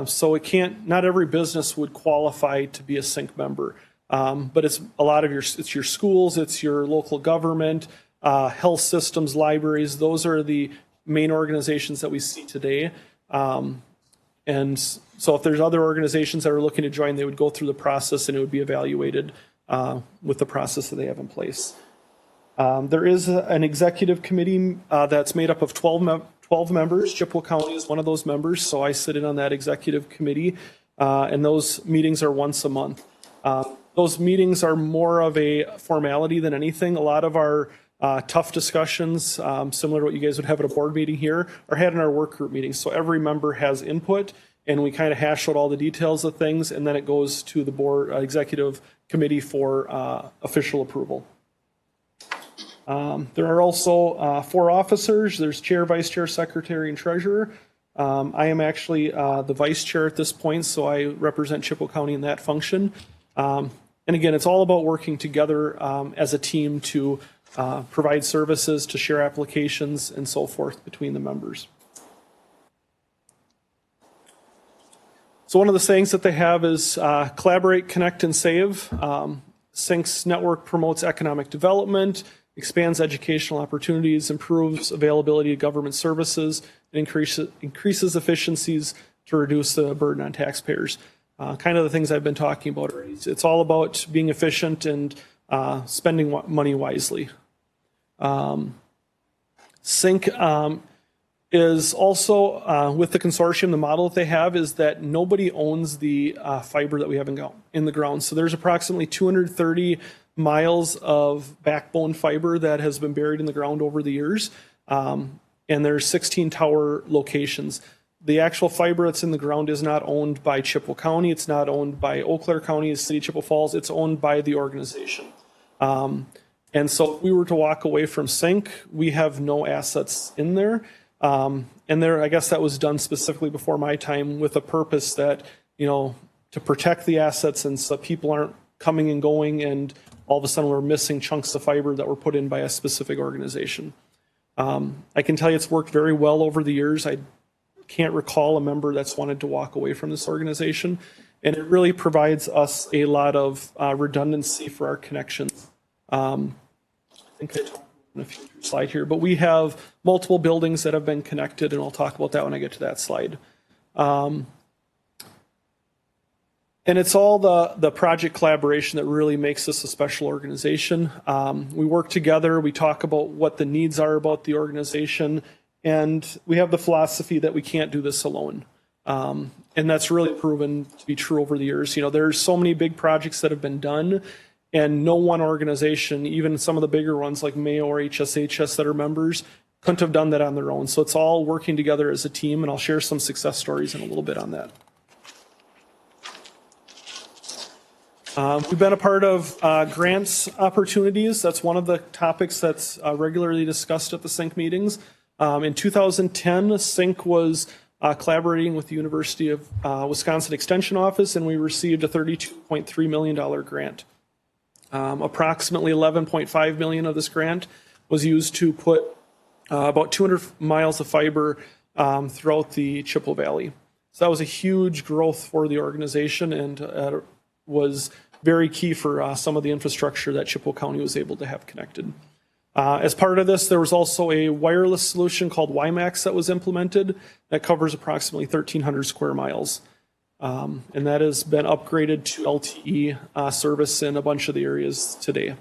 So not every business would qualify to be a SYNC member. But it's a lot of it's your schools, it's your local government, health systems, libraries. Those are the main organizations that we see today. And so if there's other organizations that are looking to join, they would go through the process, and it would be evaluated with the process that they have in place. There is an executive committee that's made up of 12 members. Chippewa County is one of those members, so I sit in on that executive committee, and those meetings are once a month. Those meetings are more of a formality than anything. A lot of our tough discussions, similar to what you guys would have at a board meeting here, are had in our work group meetings. So every member has input, and we kind of hash out all the details of things, and then it goes to the board executive committee for official approval. There are also 4 officers. There's chair, vice chair, secretary, and treasurer. I am actually the vice chair at this point, so I represent Chippewa County in that function. And again, it's all about working together as a team to provide services, to share applications, and so forth between the members. So one of the sayings that they have is collaborate, connect, and save. SYNC's network promotes economic development, expands educational opportunities, improves availability of government services, and increases efficiencies to reduce the burden on taxpayers. Kind of the things I've been talking about already. It's all about being efficient and spending money wisely. SYNC is also, with the consortium, the model that they have is that nobody owns the fiber that we have in the ground. So there's approximately 230 miles of backbone fiber that has been buried in the ground over the years. And there's 16 tower locations. The actual fiber that's in the ground is not owned by Chippewa County. It's not owned by Eau Claire County, the city of Chippewa Falls. It's owned by the organization. And so if we were to walk away from SYNC, we have no assets in there. And there, I guess that was done specifically before my time with a purpose that, you know, to protect the assets and so people aren't coming and going and all of a sudden we're missing chunks of fiber that were put in by a specific organization. I can tell you it's worked very well over the years. I can't recall a member that's wanted to walk away from this organization. And it really provides us a lot of redundancy for our connections. I think I talked in a future slide here, but we have multiple buildings that have been connected, and I'll talk about that when I get to that slide. And it's all the project collaboration that really makes this a special organization. We work together, we talk about what the needs are about the organization, and we have the philosophy that we can't do this alone. And that's really proven to be true over the years. You know, there's so many big projects that have been done, and no one organization, even some of the bigger ones like Mayo or HSHS that are members, couldn't have done that on their own. So it's all working together as a team, and I'll share some success stories in a little bit on that. We've been a part of grants opportunities. That's one of the topics that's regularly discussed at the SYNC meetings. In 2010, SYNC was collaborating with the University of Wisconsin Extension Office, and we received a $32.3 million grant. Approximately $11.5 million of this grant was used to put about 200 miles of fiber throughout the Chippewa Valley. So that was a huge growth for the organization and was very key for some of the infrastructure that Chippewa County was able to have connected. As part of this, there was also a wireless solution called WiMAX that was implemented that covers approximately 1,300 square miles. And that has been upgraded to LTE service in a bunch of the areas today.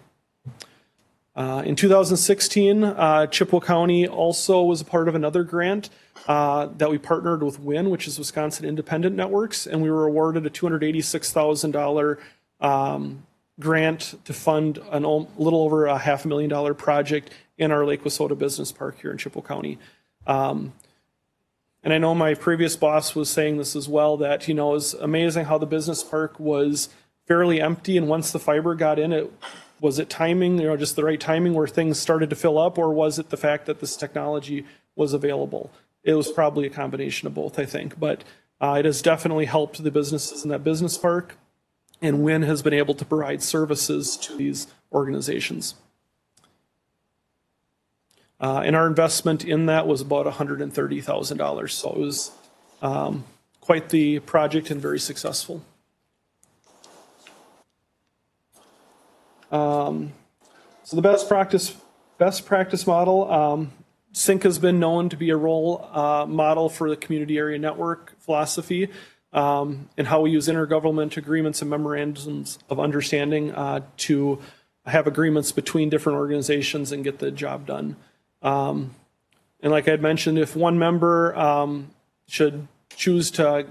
In 2016, Chippewa County also was a part of another grant that we partnered with WIN, which is Wisconsin Independent Networks, and we were awarded a $286,000 grant to fund a little over a $500,000 project in our Lake Wissota Business Park here in Chippewa County. And I know my previous boss was saying this as well, that, you know, it was amazing how the business park was fairly empty, and once the fiber got in, was it timing, you know, just the right timing where things started to fill up, or was it the fact that this technology was available? It was probably a combination of both, I think, but it has definitely helped the businesses in that business park, and WIN has been able to provide services to these organizations. And our investment in that was about $130,000. So it was quite the project and very successful. So the best practice model, SYNC has been known to be a role model for the community area network philosophy and how we use intergovernment agreements and memorandums of understanding to have agreements between different organizations and get the job done. And like I had mentioned, if one member should choose to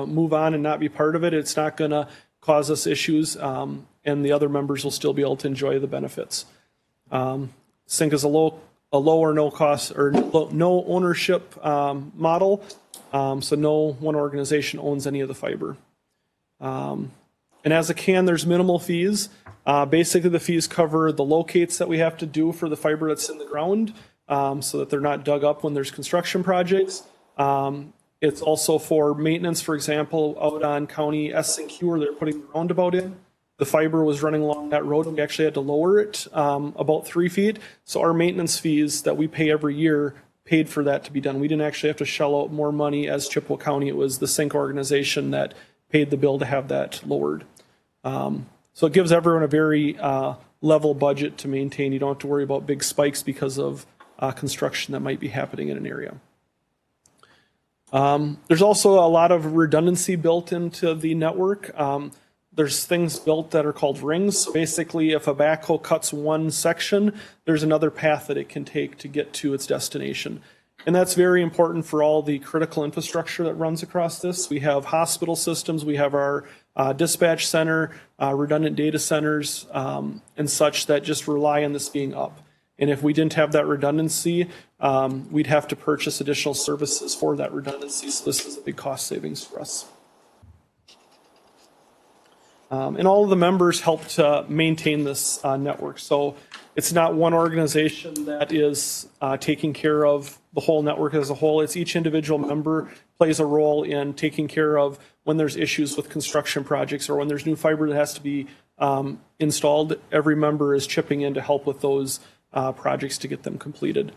move on and not be part of it, it's not going to cause us issues, and the other members will still be able to enjoy the benefits. Sync is a low or no cost or no ownership model, so no one organization owns any of the fiber. And as a CAN, there's minimal fees. Basically, the fees cover the locates that we have to do for the fiber that's in the ground, so that they're not dug up when there's construction projects. It's also for maintenance, for example, out on County S and Q where they're putting the roundabout in. The fiber was running along that road, and we actually had to lower it about 3 feet. So our maintenance fees that we pay every year paid for that to be done. We didn't actually have to shell out more money as Chippewa County. It was the Sync organization that paid the bill to have that lowered. So it gives everyone a very level budget to maintain. You don't have to worry about big spikes because of construction that might be happening in an area. There's also a lot of redundancy built into the network. There's things built that are called rings. So basically, if a backhoe cuts one section, there's another path that it can take to get to its destination. And that's very important for all the critical infrastructure that runs across this. We have hospital systems, we have our dispatch center, redundant data centers, and such that just rely on this being up. And if we didn't have that redundancy, we'd have to purchase additional services for that redundancy. So this is a big cost savings for us. And all of the members help to maintain this network. So it's not one organization that is taking care of the whole network as a whole. It's each individual member plays a role in taking care of when there's issues with construction projects or when there's new fiber that has to be installed. Every member is chipping in to help with those projects to get them completed.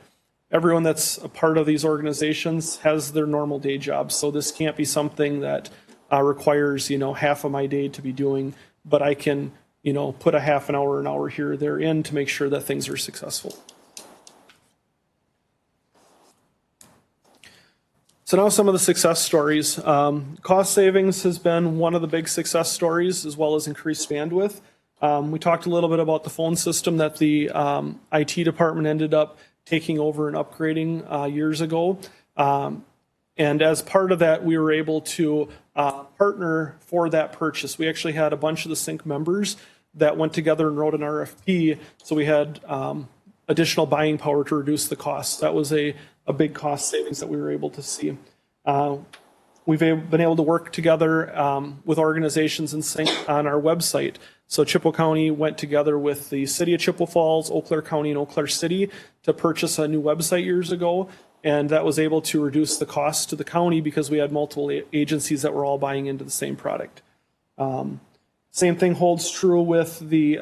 Everyone that's a part of these organizations has their normal day jobs. So this can't be something that requires, half of my day to be doing, but I can, put a half an hour here or there in to make sure that things are successful. So now some of the success stories. Cost savings has been one of the big success stories, as well as increased bandwidth. We talked a little bit about the phone system that the IT department ended up taking over and upgrading years ago. And as part of that, we were able to partner for that purchase. We actually had a bunch of the Sync members that went together and wrote an RFP. So we had additional buying power to reduce the cost. That was a big cost savings that we were able to see. We've been able to work together with organizations in Sync on our website. So Chippewa County went together with the City of Chippewa Falls, Eau Claire County, and Eau Claire City to purchase a new website years ago. And that was able to reduce the cost to the county because we had multiple agencies that were all buying into the same product. Same thing holds true with the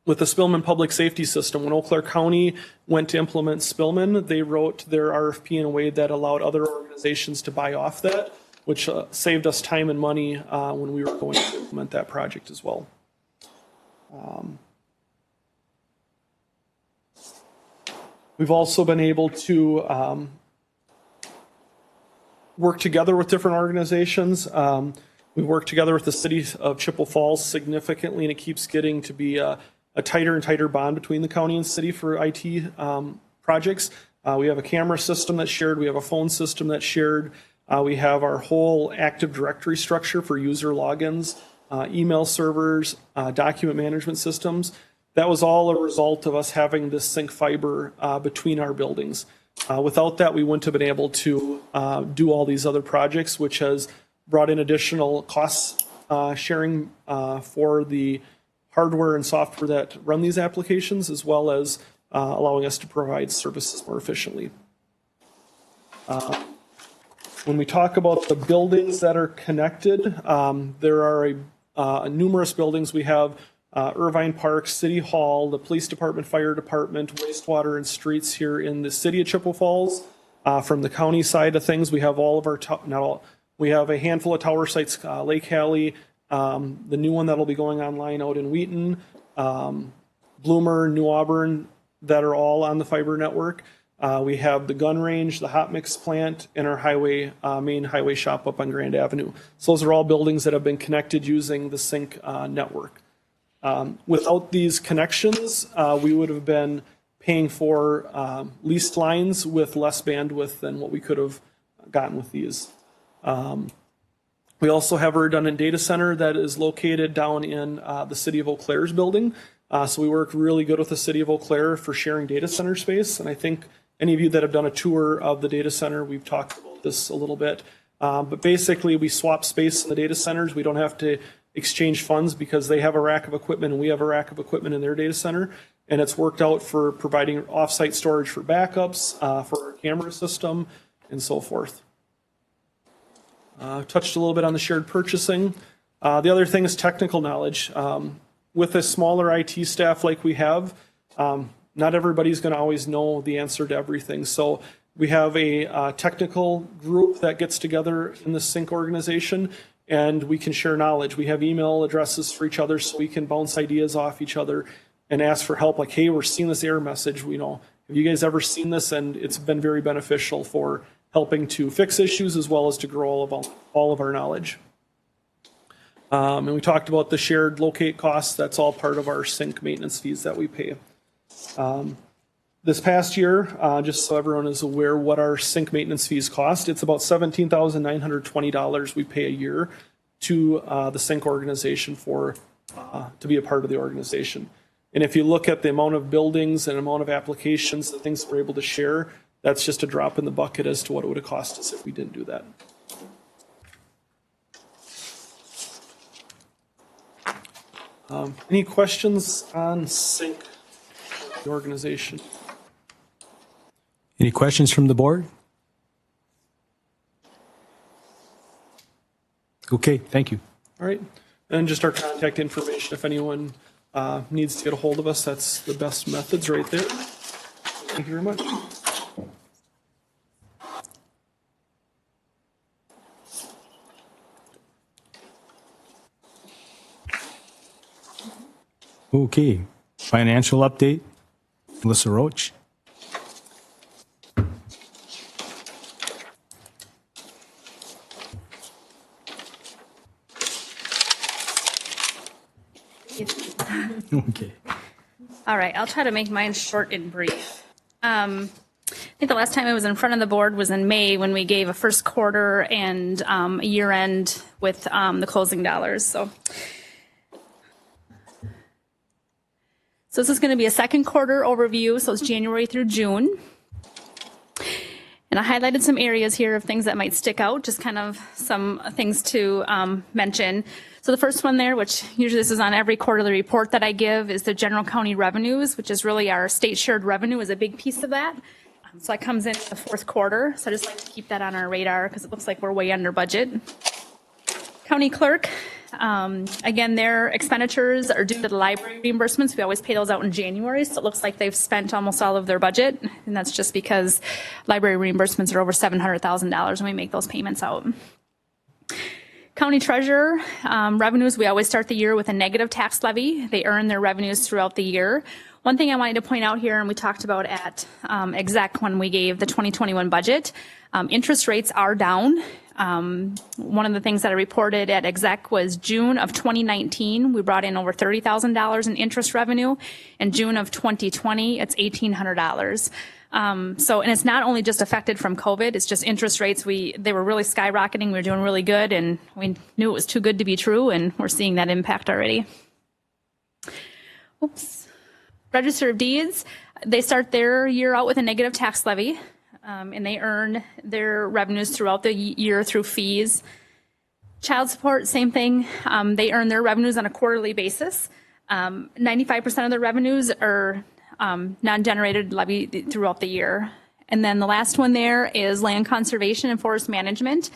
Spillman public safety system. When Eau Claire County went to implement Spillman, they wrote their RFP in a way that allowed other organizations to buy off that, which saved us time and money when we were going to implement that project as well. We've also been able to work together with different organizations. We work together with the City of Chippewa Falls significantly, and it keeps getting to be a tighter and tighter bond between the county and city for IT projects. We have a camera system that's shared. We have a phone system that's shared. We have our whole Active Directory structure for user logins, email servers, document management systems. That was all a result of us having this Sync fiber between our buildings. Without that, we wouldn't have been able to do all these other projects, which has brought in additional cost sharing for the hardware and software that run these applications, as well as allowing us to provide services more efficiently. When we talk about the buildings that are connected, there are numerous buildings. We have Irvine Park, City Hall, the Police Department, Fire Department, Wastewater and Streets here in the City of Chippewa Falls. From the county side of things, we have all of our, we have a handful of tower sites, Lake Hallie, the new one that'll be going online out in Wheaton, Bloomer, New Auburn, that are all on the fiber network. We have the gun range, the hot mix plant, and our main highway shop up on Grand Avenue. So those are all buildings that have been connected using the Sync network. Without these connections, we would have been paying for leased lines with less bandwidth than what we could have gotten with these. We also have a redundant data center that is located down in the City of Eau Claire's building. So we work really good with the City of Eau Claire for sharing data center space. And I think any of you that have done a tour of the data center, we've talked about this a little bit. But basically, we swap space in the data centers. We don't have to exchange funds because they have a rack of equipment and we have a rack of equipment in their data center. And it's worked out for providing offsite storage for backups, for our camera system, and so forth. Touched a little bit on the shared purchasing. The other thing is technical knowledge. With a smaller IT staff like we have, not everybody's going to always know the answer to everything. So we have a technical group that gets together in the SYNC organization, and we can share knowledge. We have email addresses for each other so we can bounce ideas off each other and ask for help. Like, hey, we're seeing this error message. Have you guys ever seen this? And it's been very beneficial for helping to fix issues as well as to grow all of our knowledge. And we talked about the shared locate costs. That's all part of our SYNC maintenance fees that we pay. This past year, just so everyone is aware what our SYNC maintenance fees cost, it's about $17,920 we pay a year to the SYNC organization to be a part of the organization. And if you look at the amount of buildings and amount of applications, the things we're able to share, that's just a drop in the bucket as to what it would have cost us if we didn't do that. Any questions on SYNC, the organization? Any questions from the board? Okay, thank you. All right. And just our contact information. If anyone needs to get a hold of us, that's the best methods right there. Thank you very much. Okay, financial update, Melissa Roach. Okay. All right, I'll try to make mine short and brief. I think the last time I was in front of the board was in May when we gave a first quarter and a year end with the closing dollars. So this is going to be a second quarter overview. So it's January through June. And I highlighted some areas here of things that might stick out, just kind of some things to mention. So the first one there, which usually this is on every quarterly report that I give, is the general county revenues, which is really our state shared revenue is a big piece of that. So that comes in the fourth quarter. So I just like to keep that on our radar because it looks like we're way under budget. County clerk, again, their expenditures are due to the library reimbursements. We always pay those out in January, so it looks like they've spent almost all of their budget, and that's just because library reimbursements are over $700,000 when we make those payments out. County treasurer, revenues, we always start the year with a negative tax levy. They earn their revenues throughout the year. One thing I wanted to point out here, and we talked about at exec when we gave the 2021 budget, interest rates are down. One of the things that I reported at exec was June of 2019, we brought in over $30,000 in interest revenue. In June of 2020, it's $1,800. And it's not only just affected from COVID, it's just interest rates. They were really skyrocketing. We were doing really good, and we knew it was too good to be true, and we're seeing that impact already. Oops. Register of Deeds, they start their year out with a negative tax levy, and they earn their revenues throughout the year through fees. Child support, same thing. They earn their revenues on a quarterly basis. 95% of their revenues are non-generated levy throughout the year. And then the last one there is land conservation and forest management.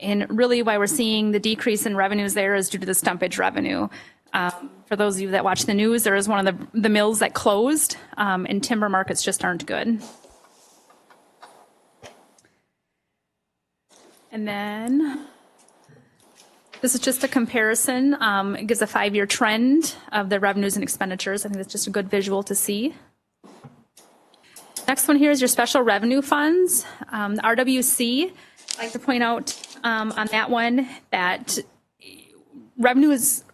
And really why we're seeing the decrease in revenues there is due to the stumpage revenue. For those of you that watch the news, there is one of the mills that closed, and timber markets just aren't good. And then this is just a comparison. It gives a 5-year trend of the revenues and expenditures. I think that's just a good visual to see. Next one here is your special revenue funds. The RWC, I'd like to point out on that one that revenue is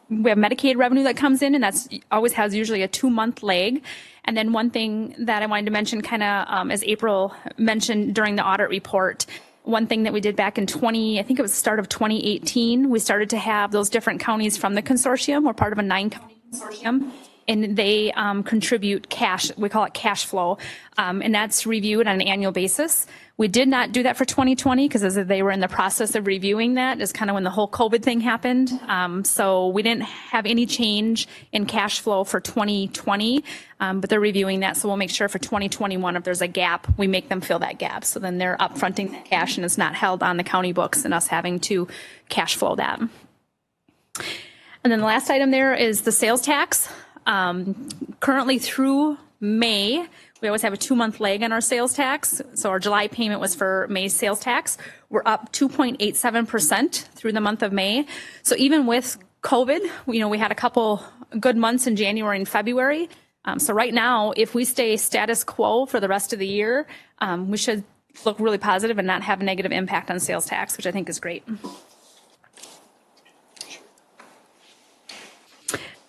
we have Medicaid revenue that comes in, and that's always has usually a 2-month lag. And then one thing that I wanted to mention, kind of as April mentioned during the audit report, one thing that we did back in I think it was the start of 2018, we started to have those different counties from the consortium. We're part of a 9-county consortium, and they contribute cash. We call it cash flow, and that's reviewed on an annual basis. We did not do that for 2020 because as they were in the process of reviewing that is kind of when the whole COVID thing happened. So we didn't have any change in cash flow for 2020, but they're reviewing that. So we'll make sure for 2021, if there's a gap, we make them fill that gap. So then they're upfronting that cash and it's not held on the county books and us having to cash flow that. And then the last item there is the sales tax. Currently through May, we always have a 2-month lag on our sales tax. So our July payment was for May's sales tax. We're up 2.87% through the month of May. So even with COVID, we had a couple good months in January and February. So right now, if we stay status quo for the rest of the year, we should look really positive and not have a negative impact on sales tax, which I think is great.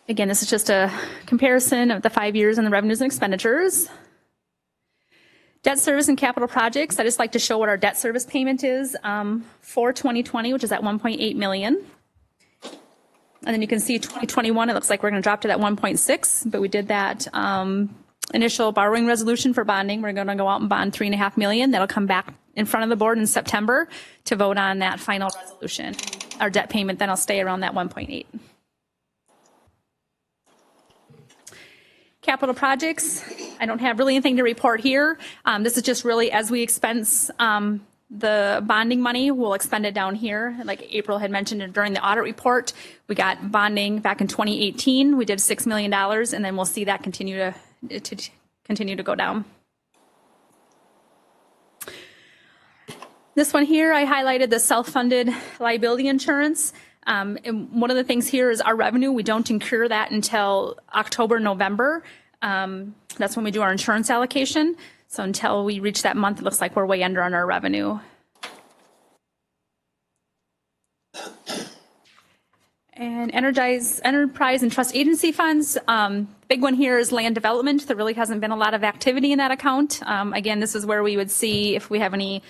Again, this is just a comparison of the 5 years and the revenues and expenditures. Debt service and capital projects. I just like to show what our debt service payment is for 2020, which is at 1.8 million. And then you can see 2021, it looks like we're going to drop to that 1.6, but we did that initial borrowing resolution for bonding. We're going to go out and bond $3.5 million. That'll come back in front of the board in September to vote on that final resolution. Our debt payment then will stay around that 1.8. Capital projects, I don't have really anything to report here. This is just really as we expense the bonding money, we'll expend it down here. Like April had mentioned during the audit report, we got bonding back in 2018. We did $6 million, and then we'll see that continue to go down. This one here, I highlighted the self-funded liability insurance. And one of the things here is our revenue. We don't incur that until October, November. That's when we do our insurance allocation. So until we reach that month, it looks like we're way under on our revenue. And enterprise and trust agency funds. Big one here is land development. There really hasn't been a lot of activity in that account. Again, this is where we would see if we have any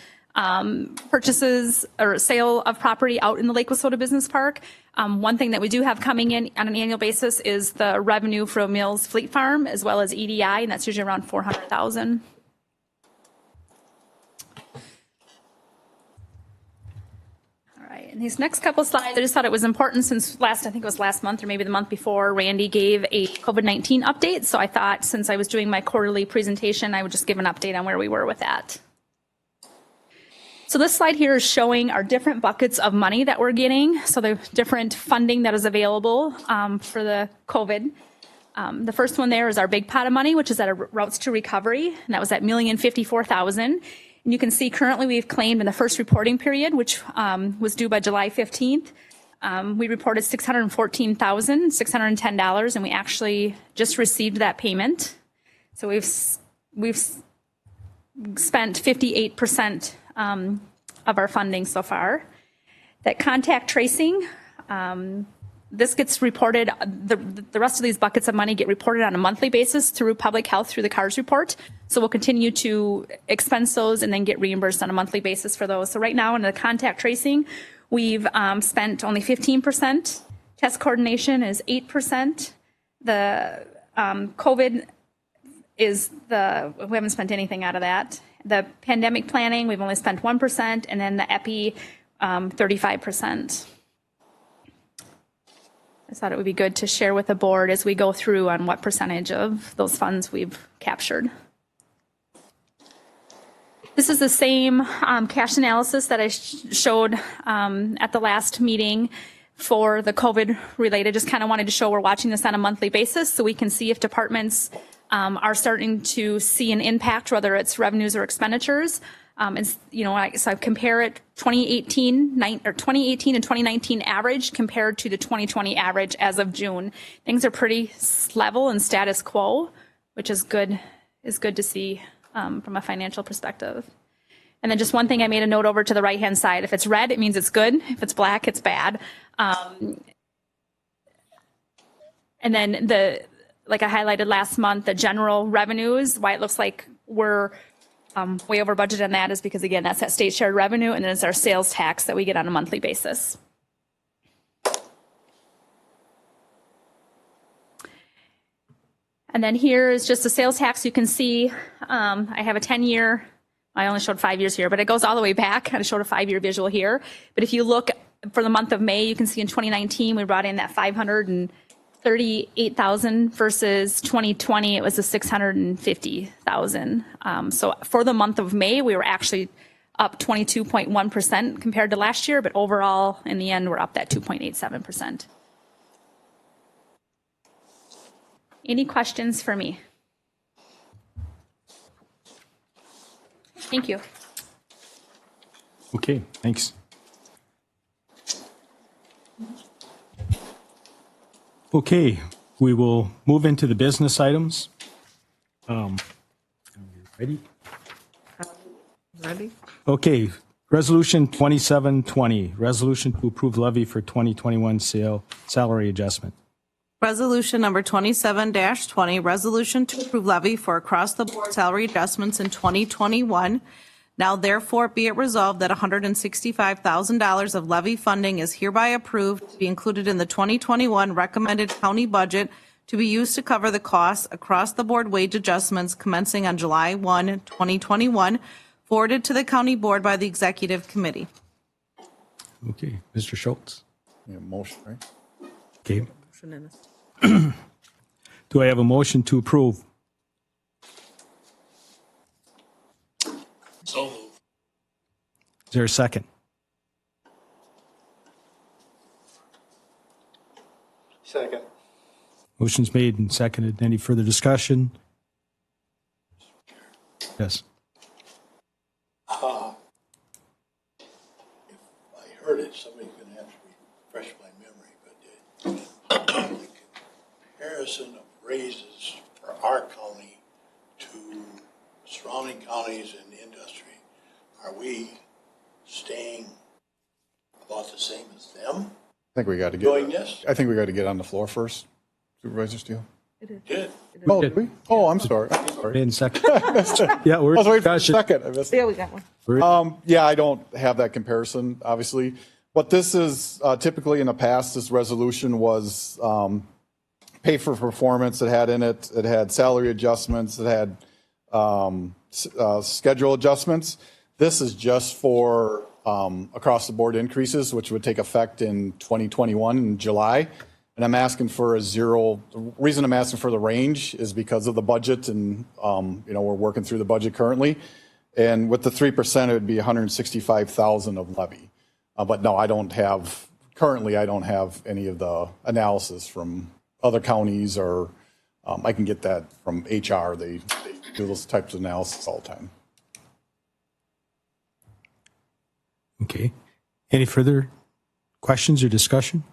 purchases or sale of property out in the Lake Wissota Business Park. One thing that we do have coming in on an annual basis is the revenue from Mills Fleet Farm as well as EDI, and that's usually around $400,000. All right, and these next couple slides, I just thought it was important since I think it was last month or maybe the month before, Randy gave a COVID-19 update. So I thought since I was doing my quarterly presentation, I would just give an update on where we were with that. So this slide here is showing our different buckets of money that we're getting. So the different funding that is available for the COVID. The first one there is our big pot of money, which is at a routes to recovery, and that was at $1,054,000. And you can see currently we've claimed in the first reporting period, which was due by July 15th. We reported $614,610, and we actually just received that payment. So we've spent 58% of our funding so far. That contact tracing, this gets reported, the rest of these buckets of money get reported on a monthly basis through public health through the CARS report. So we'll continue to expense those and then get reimbursed on a monthly basis for those. So right now in the contact tracing, we've spent only 15%. Test coordination is 8%. The COVID is we haven't spent anything out of that. The pandemic planning, we've only spent 1%, and then the EPI, 35%. I thought it would be good to share with the board as we go through on what percentage of those funds we've captured. This is the same cash analysis that I showed at the last meeting for the COVID related. Just kind of wanted to show we're watching this on a monthly basis so we can see if departments are starting to see an impact, whether it's revenues or expenditures. So I compare it 2018 and 2019 average compared to the 2020 average as of June. Things are pretty level and status quo, which is good to see from a financial perspective. And then just one thing I made a note over to the right-hand side. If it's red, it means it's good. If it's black, it's bad. And then like I highlighted last month, the general revenues, why it looks like we're way over budget on that is because, again, that's that state shared revenue, and then it's our sales tax that we get on a monthly basis. And then here is just the sales tax. You can see I have a 10-year, I only showed 5 years here, but it goes all the way back. I showed a 5-year visual here. But if you look for the month of May, you can see in 2019, we brought in that 538,000 versus 2020, it was a 650,000. So for the month of May, we were actually up 22.1% compared to last year, but overall, in the end, we're up that 2.87%. Any questions for me? Thank you. Okay, thanks. Okay, we will move into the business items. Ready? Ready? Okay, Resolution 2720, resolution to approve levy for 2021 salary adjustment. Resolution number 27-20, resolution to approve levy for across-the-board salary adjustments in 2021. Now therefore be it resolved that $165,000 of levy funding is hereby approved to be included in the 2021 recommended county budget to be used to cover the costs across-the-board wage adjustments commencing on July 1, 2021, forwarded to the county board by the executive committee. Okay, Mr. Schultz. Yeah, motion, right? Okay. Do I have a motion to approve? So moved. Is there a second? Second. Motion's made and seconded. Any further discussion? Yes. If I heard it, somebody's going to have to refresh my memory, but the comparison of raises for our county to surrounding counties and industry, are we staying about the same as them I think we got to doing get, this? I think we got to get on the floor first. Supervisor Steele? Did. Oh, did we? Oh, I'm sorry. I'm sorry. In second. Yeah, we're I was waiting for a discussion. second. I missed it. Yeah, we got one. Yeah, I don't have that comparison, obviously. What this is, typically in the past, this resolution was pay for performance. It had salary adjustments, it had schedule adjustments. This is just for across-the-board increases, which would take effect in 2021 in July. And I'm asking for a zero. The reason I'm asking for the range is because of the budget, and we're working through the budget currently. And with the 3%, it would be 165,000 of levy. But no, I don't have any of the analysis from other counties, or I can get that from HR. They do those types of analysis all the time. Okay. Any further questions or discussion?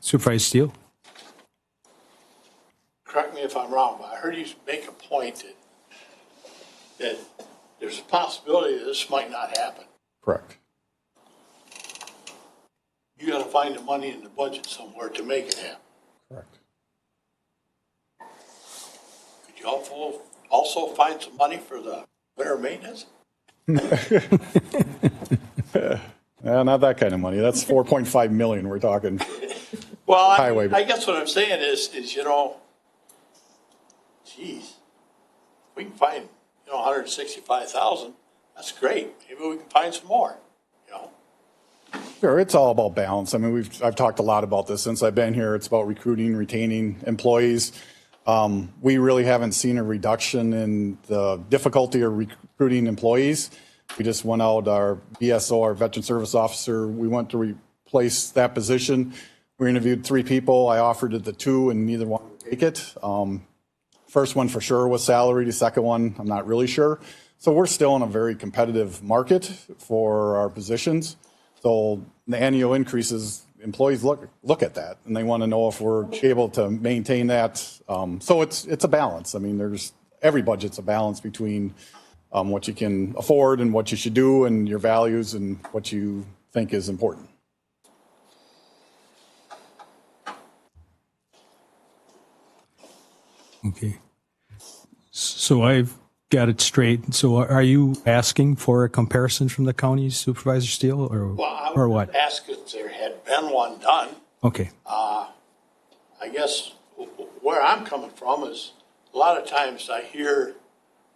Supervisor Steele? Correct me if I'm wrong, but I heard you make a point that there's a possibility that this might not happen. Correct. You got to find the money in the budget somewhere to make it happen. Correct. Could you also find some money for the winter maintenance? Not that kind of money. That's 4.5 million we're talking. Well, Highway. I guess what I'm saying is, geez, we can find, 165,000. That's great. Maybe we can find some more, Sure, it's all about balance. I mean, I've talked a lot about this since I've been here. It's about recruiting, retaining employees. We really haven't seen a reduction in the difficulty of recruiting employees. We just went out, our BSO, our Veteran Service Officer, we went to replace that position. We interviewed 3 people. I offered it to 2, and neither one would take it. First one for sure was salary. The second one, I'm not really sure. So we're still in a very competitive market for our positions. So the annual increases, employees look at that, and they want to know if we're able to maintain that. So it's a balance. I mean, every budget's a balance between what you can afford and what you should do, and your values and what you think is important. Okay. So I've got it straight. So are you asking for a comparison from the county, Supervisor Steele, or what? Ask if there had been one done. Okay. I guess where I'm coming from is a lot of times I hear,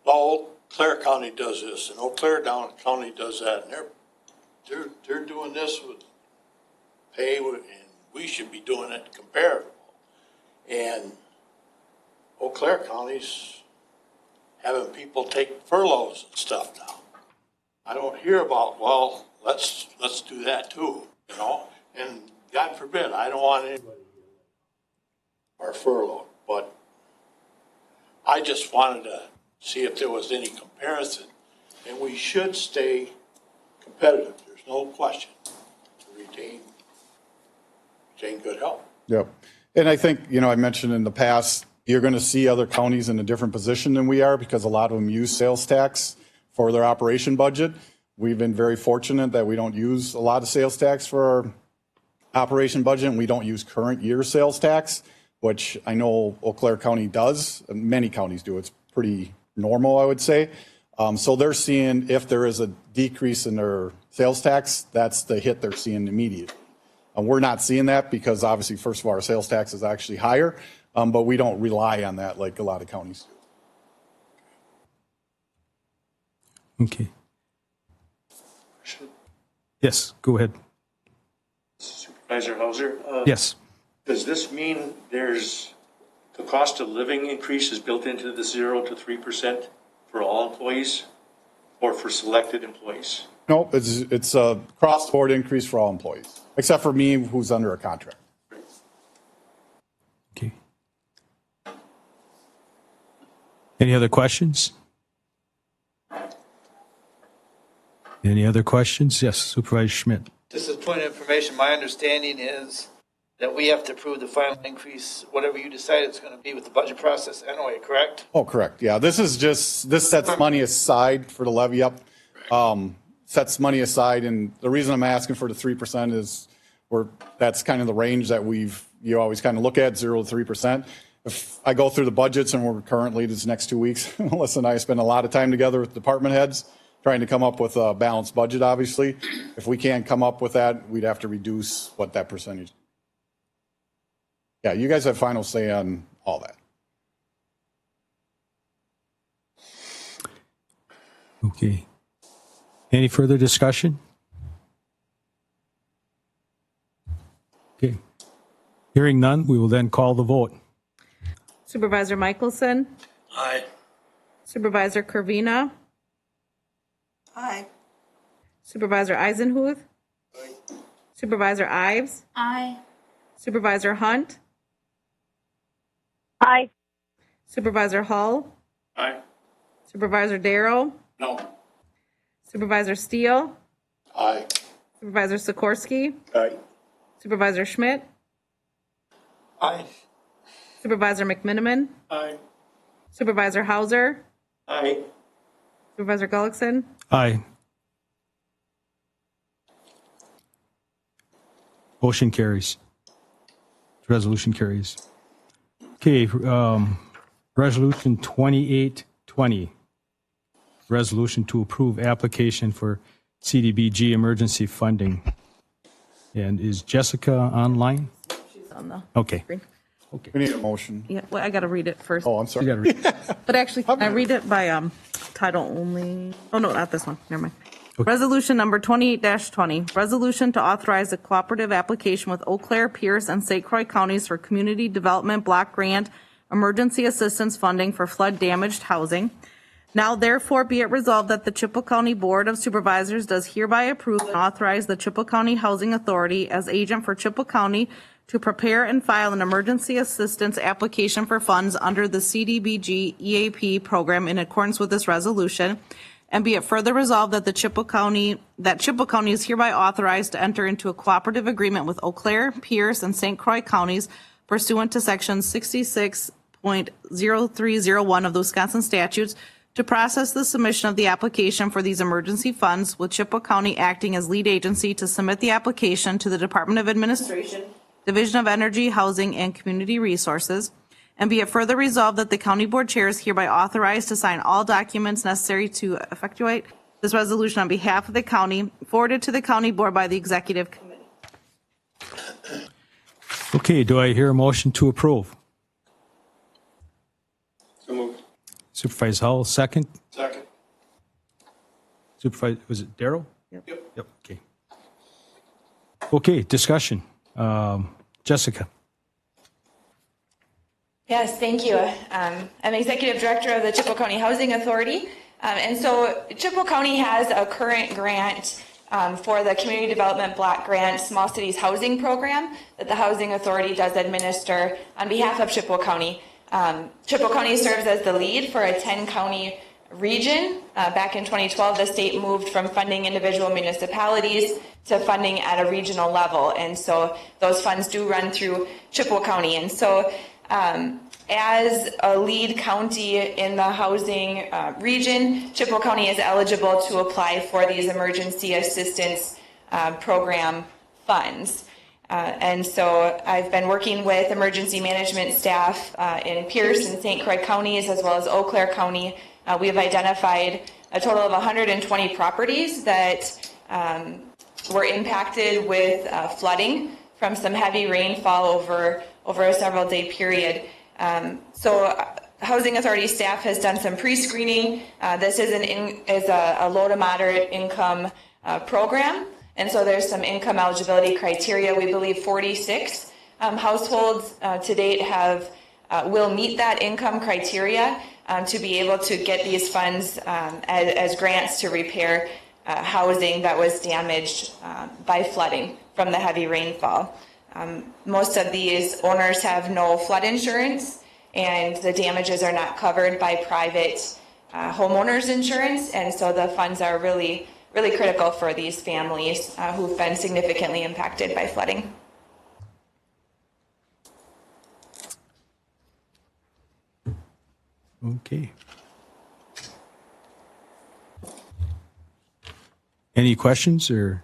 well, Clare County does this and Eau Claire down County does that, and they're doing this with pay, and we should be doing it comparable. And Eau Claire County's having people take furloughs and stuff now. I don't hear about, well, let's do that too, you know. And God forbid, I don't want anybody or furloughed, but I just wanted to see if there was any comparison. And we should stay competitive. There's no question to retain good health. Yep. And I think, I mentioned in the past, you're going to see other counties in a different position than we are because a lot of them use sales tax for their operation budget. We've been very fortunate that we don't use a lot of sales tax for our operation budget, and we don't use current year sales tax, which I know Eau Claire County does. Many counties do. It's pretty normal, I would say. So they're seeing if there is a decrease in their sales tax, that's the hit they're seeing immediately. We're not seeing that because obviously, first of all, our sales tax is actually higher, but we don't rely on that like a lot of counties do. Okay. Yes, go ahead. Supervisor Hauser? Yes. Does this mean there's the cost of living increase is built into the 0 to 3% for all employees or for selected employees? No, it's a cross-board increase for all employees, except for me, who's under a contract. Okay. Any other questions? Any other questions? Yes, Supervisor Schmidt. Just as point of information, my understanding is that we have to approve the final increase, whatever you decide it's going to be with the budget process anyway, correct? Oh, correct. Yeah, this sets money aside for the levy up. Sets money aside, and the reason I'm asking for the 3% is that's kind of the range that you always kind of look at, 0 to 3%. If I go through the budgets, and we're currently this next 2 weeks, Melissa and I spend a lot of time together with department heads trying to come up with a balanced budget, obviously. If we can't come up with that, we'd have to reduce what that percentage. Yeah, you guys have final say on all that. Okay. Any further discussion? Okay. Hearing none, we will then call the vote. Supervisor Michelson? Aye. Supervisor Curvina? Aye. Supervisor Eisenhuth? Supervisor Ives? Aye. Supervisor Hunt? Aye. Supervisor Hull? Aye. Supervisor Darrow? No. Supervisor Steele? Aye. Supervisor Sikorsky? Aye. Supervisor Schmidt? Aye. Supervisor McMiniman? Aye. Supervisor Hauser? Aye. Supervisor Gullickson? Aye. Motion carries. Resolution carries. Okay, Resolution 2820. Resolution to approve application for CDBG emergency funding. And is Jessica online? She's on the Okay. screen. We need a motion. Yeah, well, I got to read it first. Oh, I'm You sorry. gotta read. But actually, can I read it by title only? Oh, no, not this one. Never mind. Resolution number 28-20, resolution to authorize a cooperative application with Eau Claire, Pierce, and St. Croix counties for community development block grant emergency assistance funding for flood damaged housing. Now therefore be it resolved that the Chippewa County Board of Supervisors does hereby approve and authorize the Chippewa County Housing Authority as agent for Chippewa County to prepare and file an emergency assistance application for funds under the CDBG EAP program in accordance with this resolution. And be it further resolved that Chippewa County is hereby authorized to enter into a cooperative agreement with Eau Claire, Pierce, and St. Croix counties pursuant to section 66.0301 of the Wisconsin statutes to process the submission of the application for these emergency funds, with Chippewa County acting as lead agency to submit the application to the Department of Administration, Division of Energy, Housing, and Community Resources. And be it further resolved that the county board chair is hereby authorized to sign all documents necessary to effectuate this resolution on behalf of the county, forwarded to the county board by the executive committee. Okay, do I hear a motion to approve? So moved. Supervisor Howell, second. Second. Supervisor, was it Darrell? Yep. Yep, okay. Okay, discussion. Jessica. Yes, thank you. I'm Executive Director of the Chippewa County Housing Authority. And so Chippewa County has a current grant for the Community Development Block Grant Small Cities Housing Program that the Housing Authority does administer on behalf of Chippewa County. Chippewa County serves as the lead for a 10-county region. Back in 2012, the state moved from funding individual municipalities to funding at a regional level. And so those funds do run through Chippewa County. And so as a lead county in the housing region, Chippewa County is eligible to apply for these emergency assistance program funds. And so I've been working with emergency management staff in Pierce and St. Croix counties, as well as Eau Claire County. We have identified a total of 120 properties that were impacted with flooding from some heavy rainfall over a several-day period. So Housing Authority staff has done some pre-screening. This is a low to moderate income program, and so there's some income eligibility criteria. We believe 46 households to date will meet that income criteria to be able to get these funds as grants to repair housing that was damaged by flooding from the heavy rainfall. Most of these owners have no flood insurance, and the damages are not covered by private homeowners insurance, and so the funds are really, really critical for these families who've been significantly impacted by flooding. Okay. Any questions or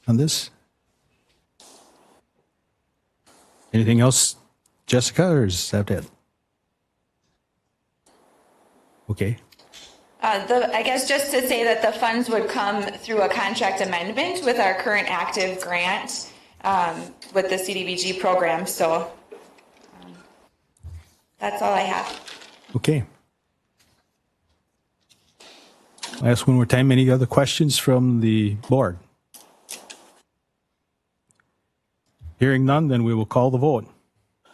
on this? Anything else, Jessica, or is that it? Okay. I guess just to say that the funds would come through a contract amendment with our current active grant with the CDBG program. So that's all I have. Okay. I'll ask one more time. Any other questions from the board? Hearing none, then we will call the vote.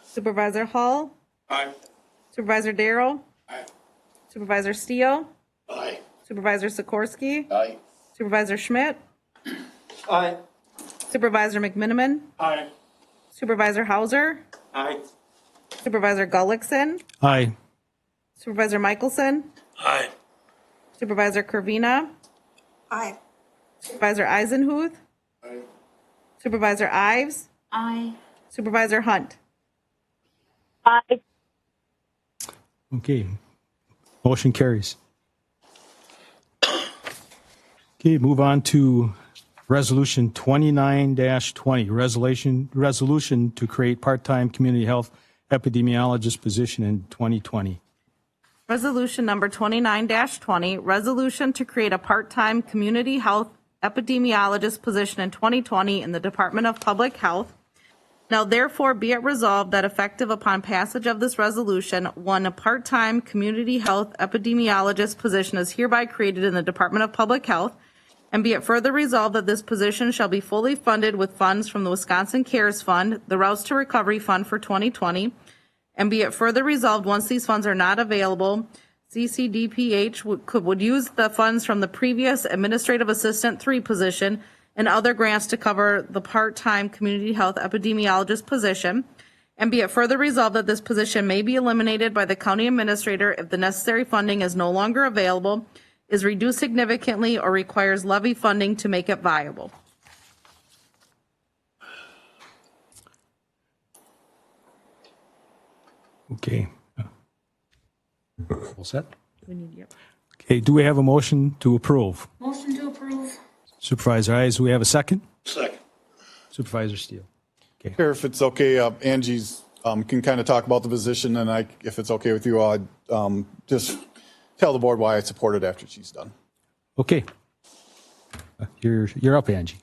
Supervisor Hall? Aye. Supervisor Darrell? Aye. Supervisor Steele? Aye. Supervisor Sikorsky? Aye. Supervisor Schmidt? Aye. Supervisor McMiniman? Aye. Supervisor Hauser? Aye. Supervisor Gullickson? Aye. Supervisor Michelson? Aye. Supervisor Kervina? Aye. Supervisor Eisenhuth? Aye. Supervisor Ives? Aye. Supervisor Hunt? Aye. Okay. Motion carries. Okay, move on to Resolution 29-20, resolution to create part-time community health epidemiologist position in 2020. Resolution number 29-20, resolution to create a part-time community health epidemiologist position in 2020 in the Department of Public Health. Now therefore be it resolved that effective upon passage of this resolution, one, a part-time community health epidemiologist position is hereby created in the Department of Public Health, and be it further resolved that this position shall be fully funded with funds from the Wisconsin CARES Fund, the Routes to Recovery Fund for 2020, and be it further resolved once these funds are not available, CCDPH would use the funds from the previous Administrative Assistant 3 position and other grants to cover the part-time community health epidemiologist position, and be it further resolved that this position may be eliminated by the county administrator if the necessary funding is no longer available, is reduced significantly, or requires levy funding to make it viable. Okay. All set? We need, yep. Okay, do we have a motion to approve? Motion to approve. Supervisor Eyes, do we have a second? Second. Supervisor Steele. Here, if it's okay, Angie's can kind of talk about the position, and if it's okay with you, I'll just tell the board why I support it after she's done. Okay. You're up, Angie.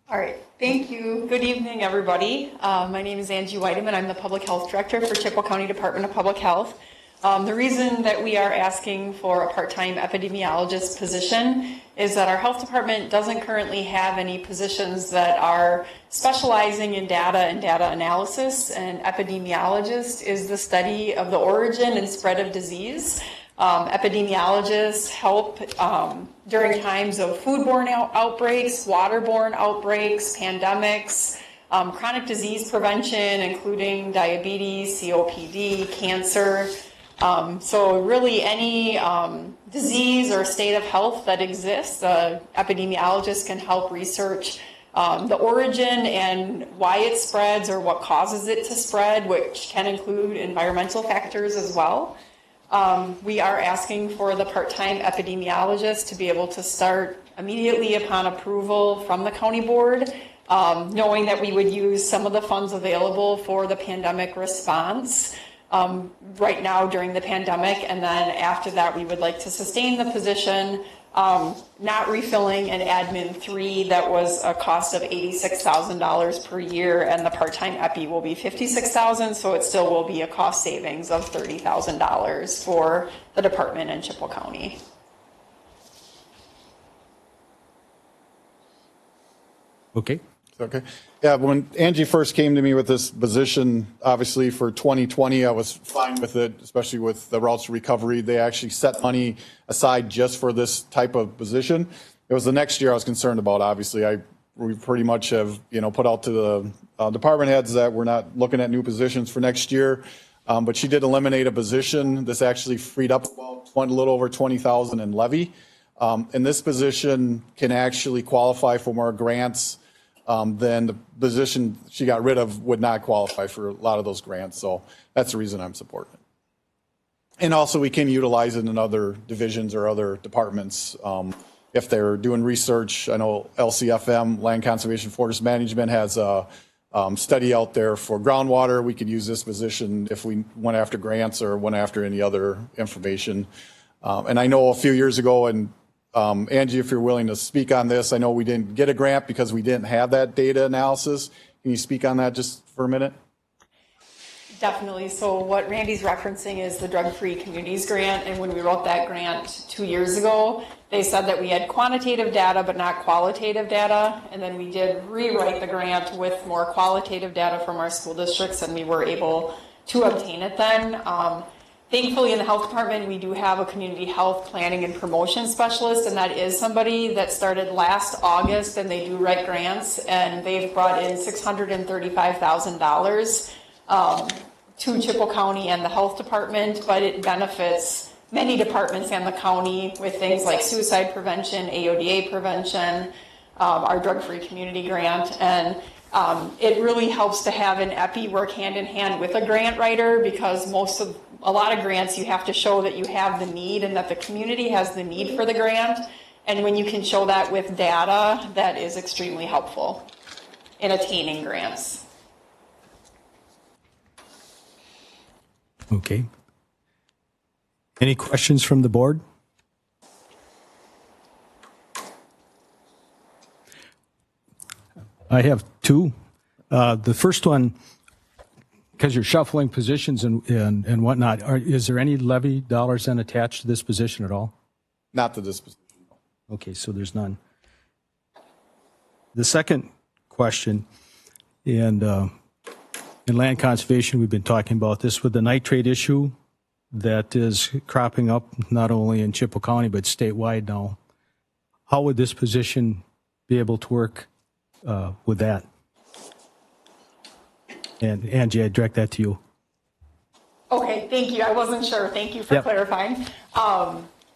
All right, thank you. Good evening, everybody. My name is Angie Whiteman. I'm the Public Health Director for Chippewa County Department of Public Health. The reason that we are asking for a part-time epidemiologist position is that our health department doesn't currently have any positions that are specializing in data and data analysis, and epidemiologist is the study of the origin and spread of disease. Epidemiologists help during times of foodborne outbreaks, waterborne outbreaks, pandemics, chronic disease prevention, including diabetes, COPD, cancer. So really any disease or state of health that exists, epidemiologists can help research the origin and why it spreads or what causes it to spread, which can include environmental factors as well. We are asking for the part-time epidemiologist to be able to start immediately upon approval from the county board, knowing that we would use some of the funds available for the pandemic response right now during the pandemic, and then after that we would like to sustain the position, not refilling an admin 3 that was a cost of $86,000 per year, and the part-time epi will be $56,000, so it still will be a cost savings of $30,000 for the department in Chippewa County. Okay. Okay. Yeah, when Angie first came to me with this position, obviously for 2020, I was fine with it, especially with the routes to recovery. They actually set money aside just for this type of position. It was the next year I was concerned about. Obviously, we pretty much have, put out to the department heads that we're not looking at new positions for next year. But she did eliminate a position. This actually freed up about a little over $20,000 in levy. And this position can actually qualify for more grants then the position she got rid of would not qualify for a lot of those grants. So that's the reason I'm supporting it. And also we can utilize it in other divisions or other departments. If they're doing research, I know LCFM, Land Conservation Forest Management, has a study out there for groundwater. We could use this position if we went after grants or went after any other information. And I know a few years ago, and Angie, if you're willing to speak on this, I know we didn't get a grant because we didn't have that data analysis. Can you speak on that just for a minute? Definitely. So what Randy's referencing is the Drug-Free Communities Grant, and when we wrote that grant 2 years ago, they said that we had quantitative data but not qualitative data, and then we did rewrite the grant with more qualitative data from our school districts, and we were able to obtain it then. Thankfully, in the health department, we do have a community health planning and promotion specialist, and that is somebody that started last August, and they do write grants, and they've brought in $635,000 to Chippewa County and the health department, but it benefits many departments and the county with things like suicide prevention, AODA prevention, our drug-free community grant, and it really helps to have an epi work hand in hand with a grant writer, because a lot of grants you have to show that you have the need and that the community has the need for the grant, and when you can show that with data, that is extremely helpful in attaining grants. Okay. Any questions from the board? I have two. The first one, because you're shuffling positions and whatnot, is there any levy dollars then attached to this position at all? Not to this position. Okay, so there's none. The second question, and in land conservation, we've been talking about this with the nitrate issue that is cropping up not only in Chippewa County but statewide now. How would this position be able to work with that? And Angie, I direct that to you. Okay, thank you. I wasn't sure. Thank you for clarifying.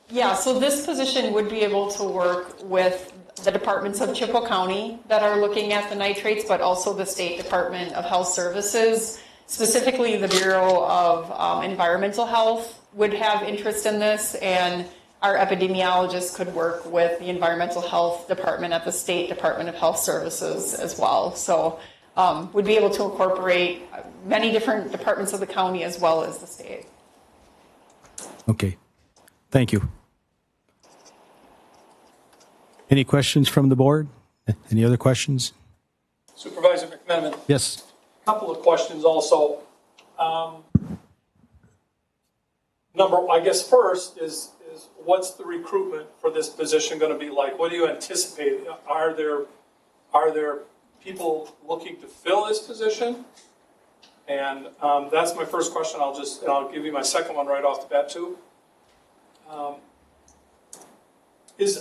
Yeah, so this position would be able to work with the departments of Chippewa County that are looking at the nitrates, but also the State Department of Health Services, specifically the Bureau of Environmental Health would have interest in this, and our epidemiologists could work with the Environmental Health Department at the State Department of Health Services as well. So would be able to incorporate many different departments of the county as well as the state. Okay. Thank you. Any questions from the board? Any other questions? Supervisor McMenamin. Yes. Couple of questions also. I guess first is what's the recruitment for this position going to be like? What do you anticipate? Are there people looking to fill this position? And that's my first question. I'll give you my second one right off the bat too. Is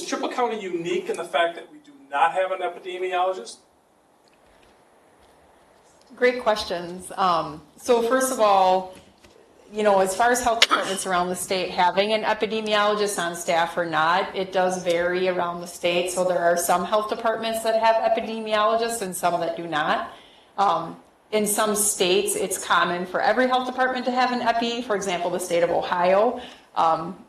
Chippewa County unique in the fact that we do not have an epidemiologist? Great questions. So first of all, as far as health departments around the state having an epidemiologist on staff or not, it does vary around the state. So there are some health departments that have epidemiologists and some that do not. In some states, it's common for every health department to have an epi. For example, the state of Ohio.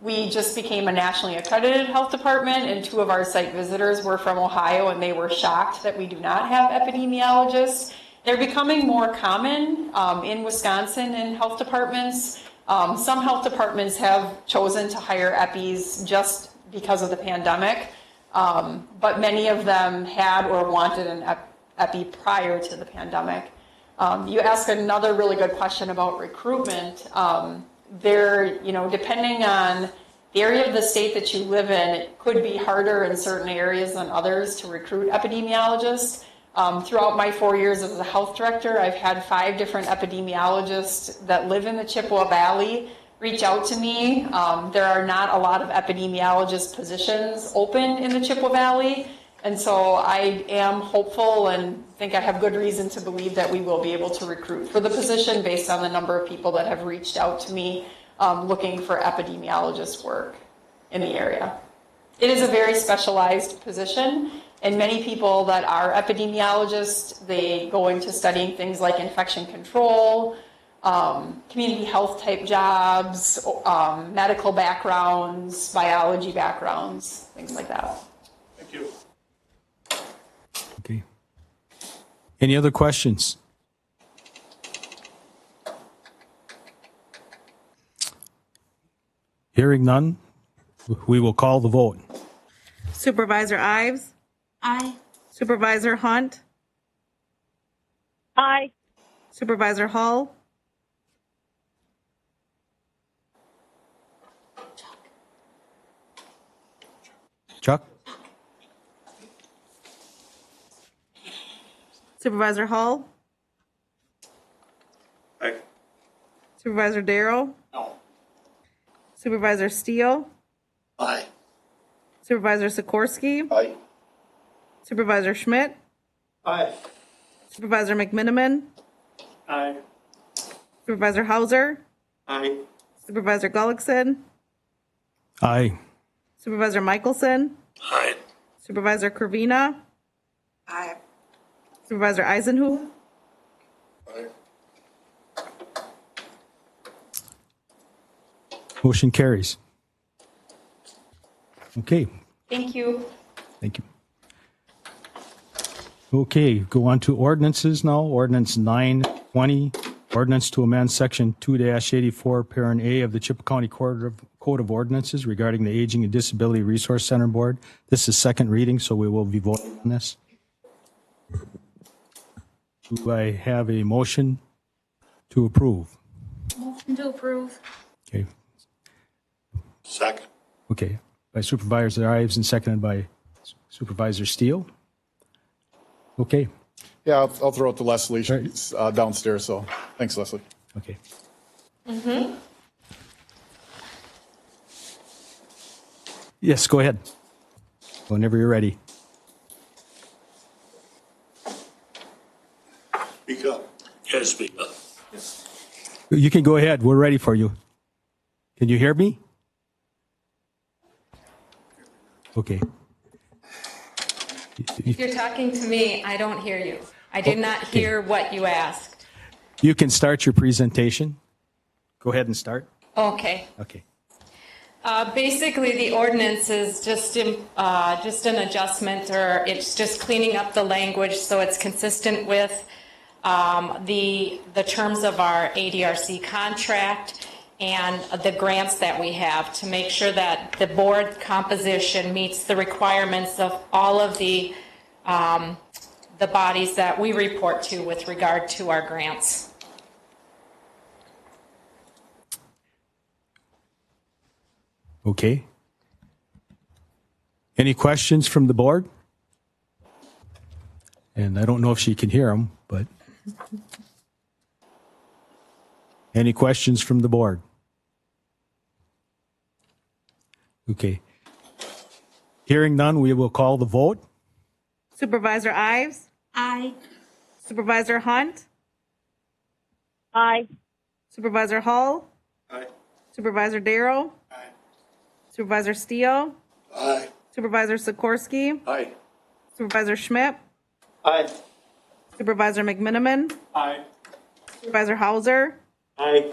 We just became a nationally accredited health department, and 2 of our site visitors were from Ohio, and they were shocked that we do not have epidemiologists. They're becoming more common in Wisconsin in health departments. Some health departments have chosen to hire EPIs just because of the pandemic, but many of them had or wanted an EPI prior to the pandemic. You ask another really good question about recruitment. Depending on the area of the state that you live in, it could be harder in certain areas than others to recruit epidemiologists. Throughout my 4 years as a health director, I've had 5 different epidemiologists that live in the Chippewa Valley reach out to me. There are not a lot of epidemiologist positions open in the Chippewa Valley, and so I am hopeful and think I have good reason to believe that we will be able to recruit for the position based on the number of people that have reached out to me looking for epidemiologist work in the area. It is a very specialized position. And many people that are epidemiologists, they go into studying things like infection control, community health type jobs, medical backgrounds, biology backgrounds, things like that. Thank you. Okay. Any other questions? Hearing none, we will call the vote. Supervisor Ives? Aye. Supervisor Hunt? Aye. Supervisor Hull? Chuck? Supervisor Hull? Aye. Supervisor Darrow? No. Supervisor Steele? Aye. Supervisor Sikorsky? Aye. Supervisor Schmidt? Aye. Supervisor McMenamin? Aye. Supervisor Hauser? Aye. Supervisor Gullickson? Aye. Supervisor Michelson? Aye. Supervisor Kervina? Aye. Supervisor Eisenhuth? Aye. Motion carries. Okay, Thank you. thank you. Okay, go on to ordinances now. Ordinance 920, ordinance to amend section 2-84, parent A of the Chippewa County Code of Ordinances regarding the Aging and Disability Resource Center Board. This is second reading, so we will be voting on this. Do I have a motion to approve? Motion to approve. Okay, Second. okay. By Supervisor Ives and seconded by Supervisor Steele. Okay, Yeah, I'll throw it to Leslie. She's downstairs, so thanks, Leslie. okay. Yes, go ahead. Whenever you're ready. Speak up. Yeah, speak up. You can go ahead. We're ready for you. Can you hear me? Okay. If you're talking to me, I don't hear you. I did not hear what you asked. You can start your presentation. Go ahead and start. Okay. Okay. Basically, the ordinance is just an adjustment, or it's just cleaning up the language so it's consistent with the terms of our ADRC contract and the grants that we have, to make sure that the board composition meets the requirements of all of the bodies that we report to with regard to our grants. Okay. Any questions from the board? And I don't know if she can hear them, but any questions from the board? Okay. Hearing none, we will call the vote. Supervisor Ives? Aye. Supervisor Hunt? Aye. Supervisor Hull? Aye. Supervisor Darrow? Aye. Supervisor Steele? Aye. Supervisor Sikorsky? Aye. Supervisor Schmidt? Aye. Supervisor McMiniman? Aye. Supervisor Hauser? Aye.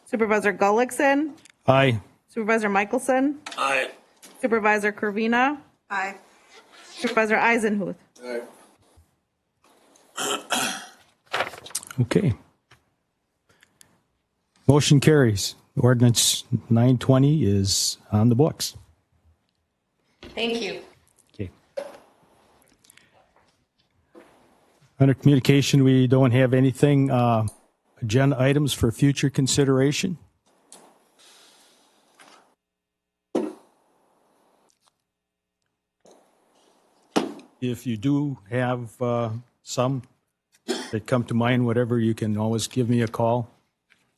Supervisor Gullickson? Aye. Supervisor Michelson? Aye. Supervisor Kervina? Aye. Supervisor Eisenhuth? Aye. Okay. Motion carries. Ordinance 920 is on the books. Thank you. Okay. Under communication, we don't have anything, agenda items for future consideration. If you do have some that come to mind, whatever, you can always give me a call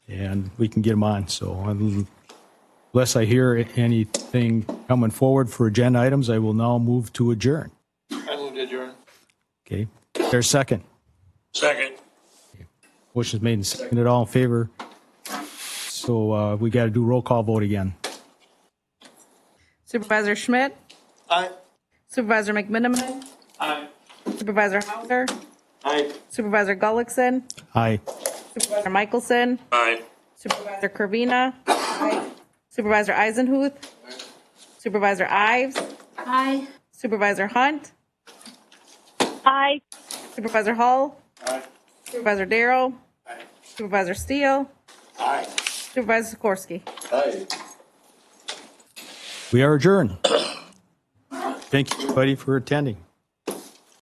and we can get them on. So unless I hear anything coming forward for agenda items, I will now move to adjourn. I move to adjourn. Okay. There's a second. Second. Motion's made and seconded. All in favor? So we got to do roll call vote again. Supervisor Schmidt? Aye. Supervisor McMiniman? Aye. Supervisor Hauser? Aye. Supervisor Gullickson? Aye. Supervisor Michelson? Aye. Supervisor Kervina? Supervisor Eisenhuth? Supervisor Ives? Aye. Supervisor Hunt? Aye. Supervisor Hull? Aye. Supervisor Darrow? Aye. Supervisor Steele? Aye. Supervisor Sikorsky? Aye. We are adjourned. Thank you, everybody, for attending.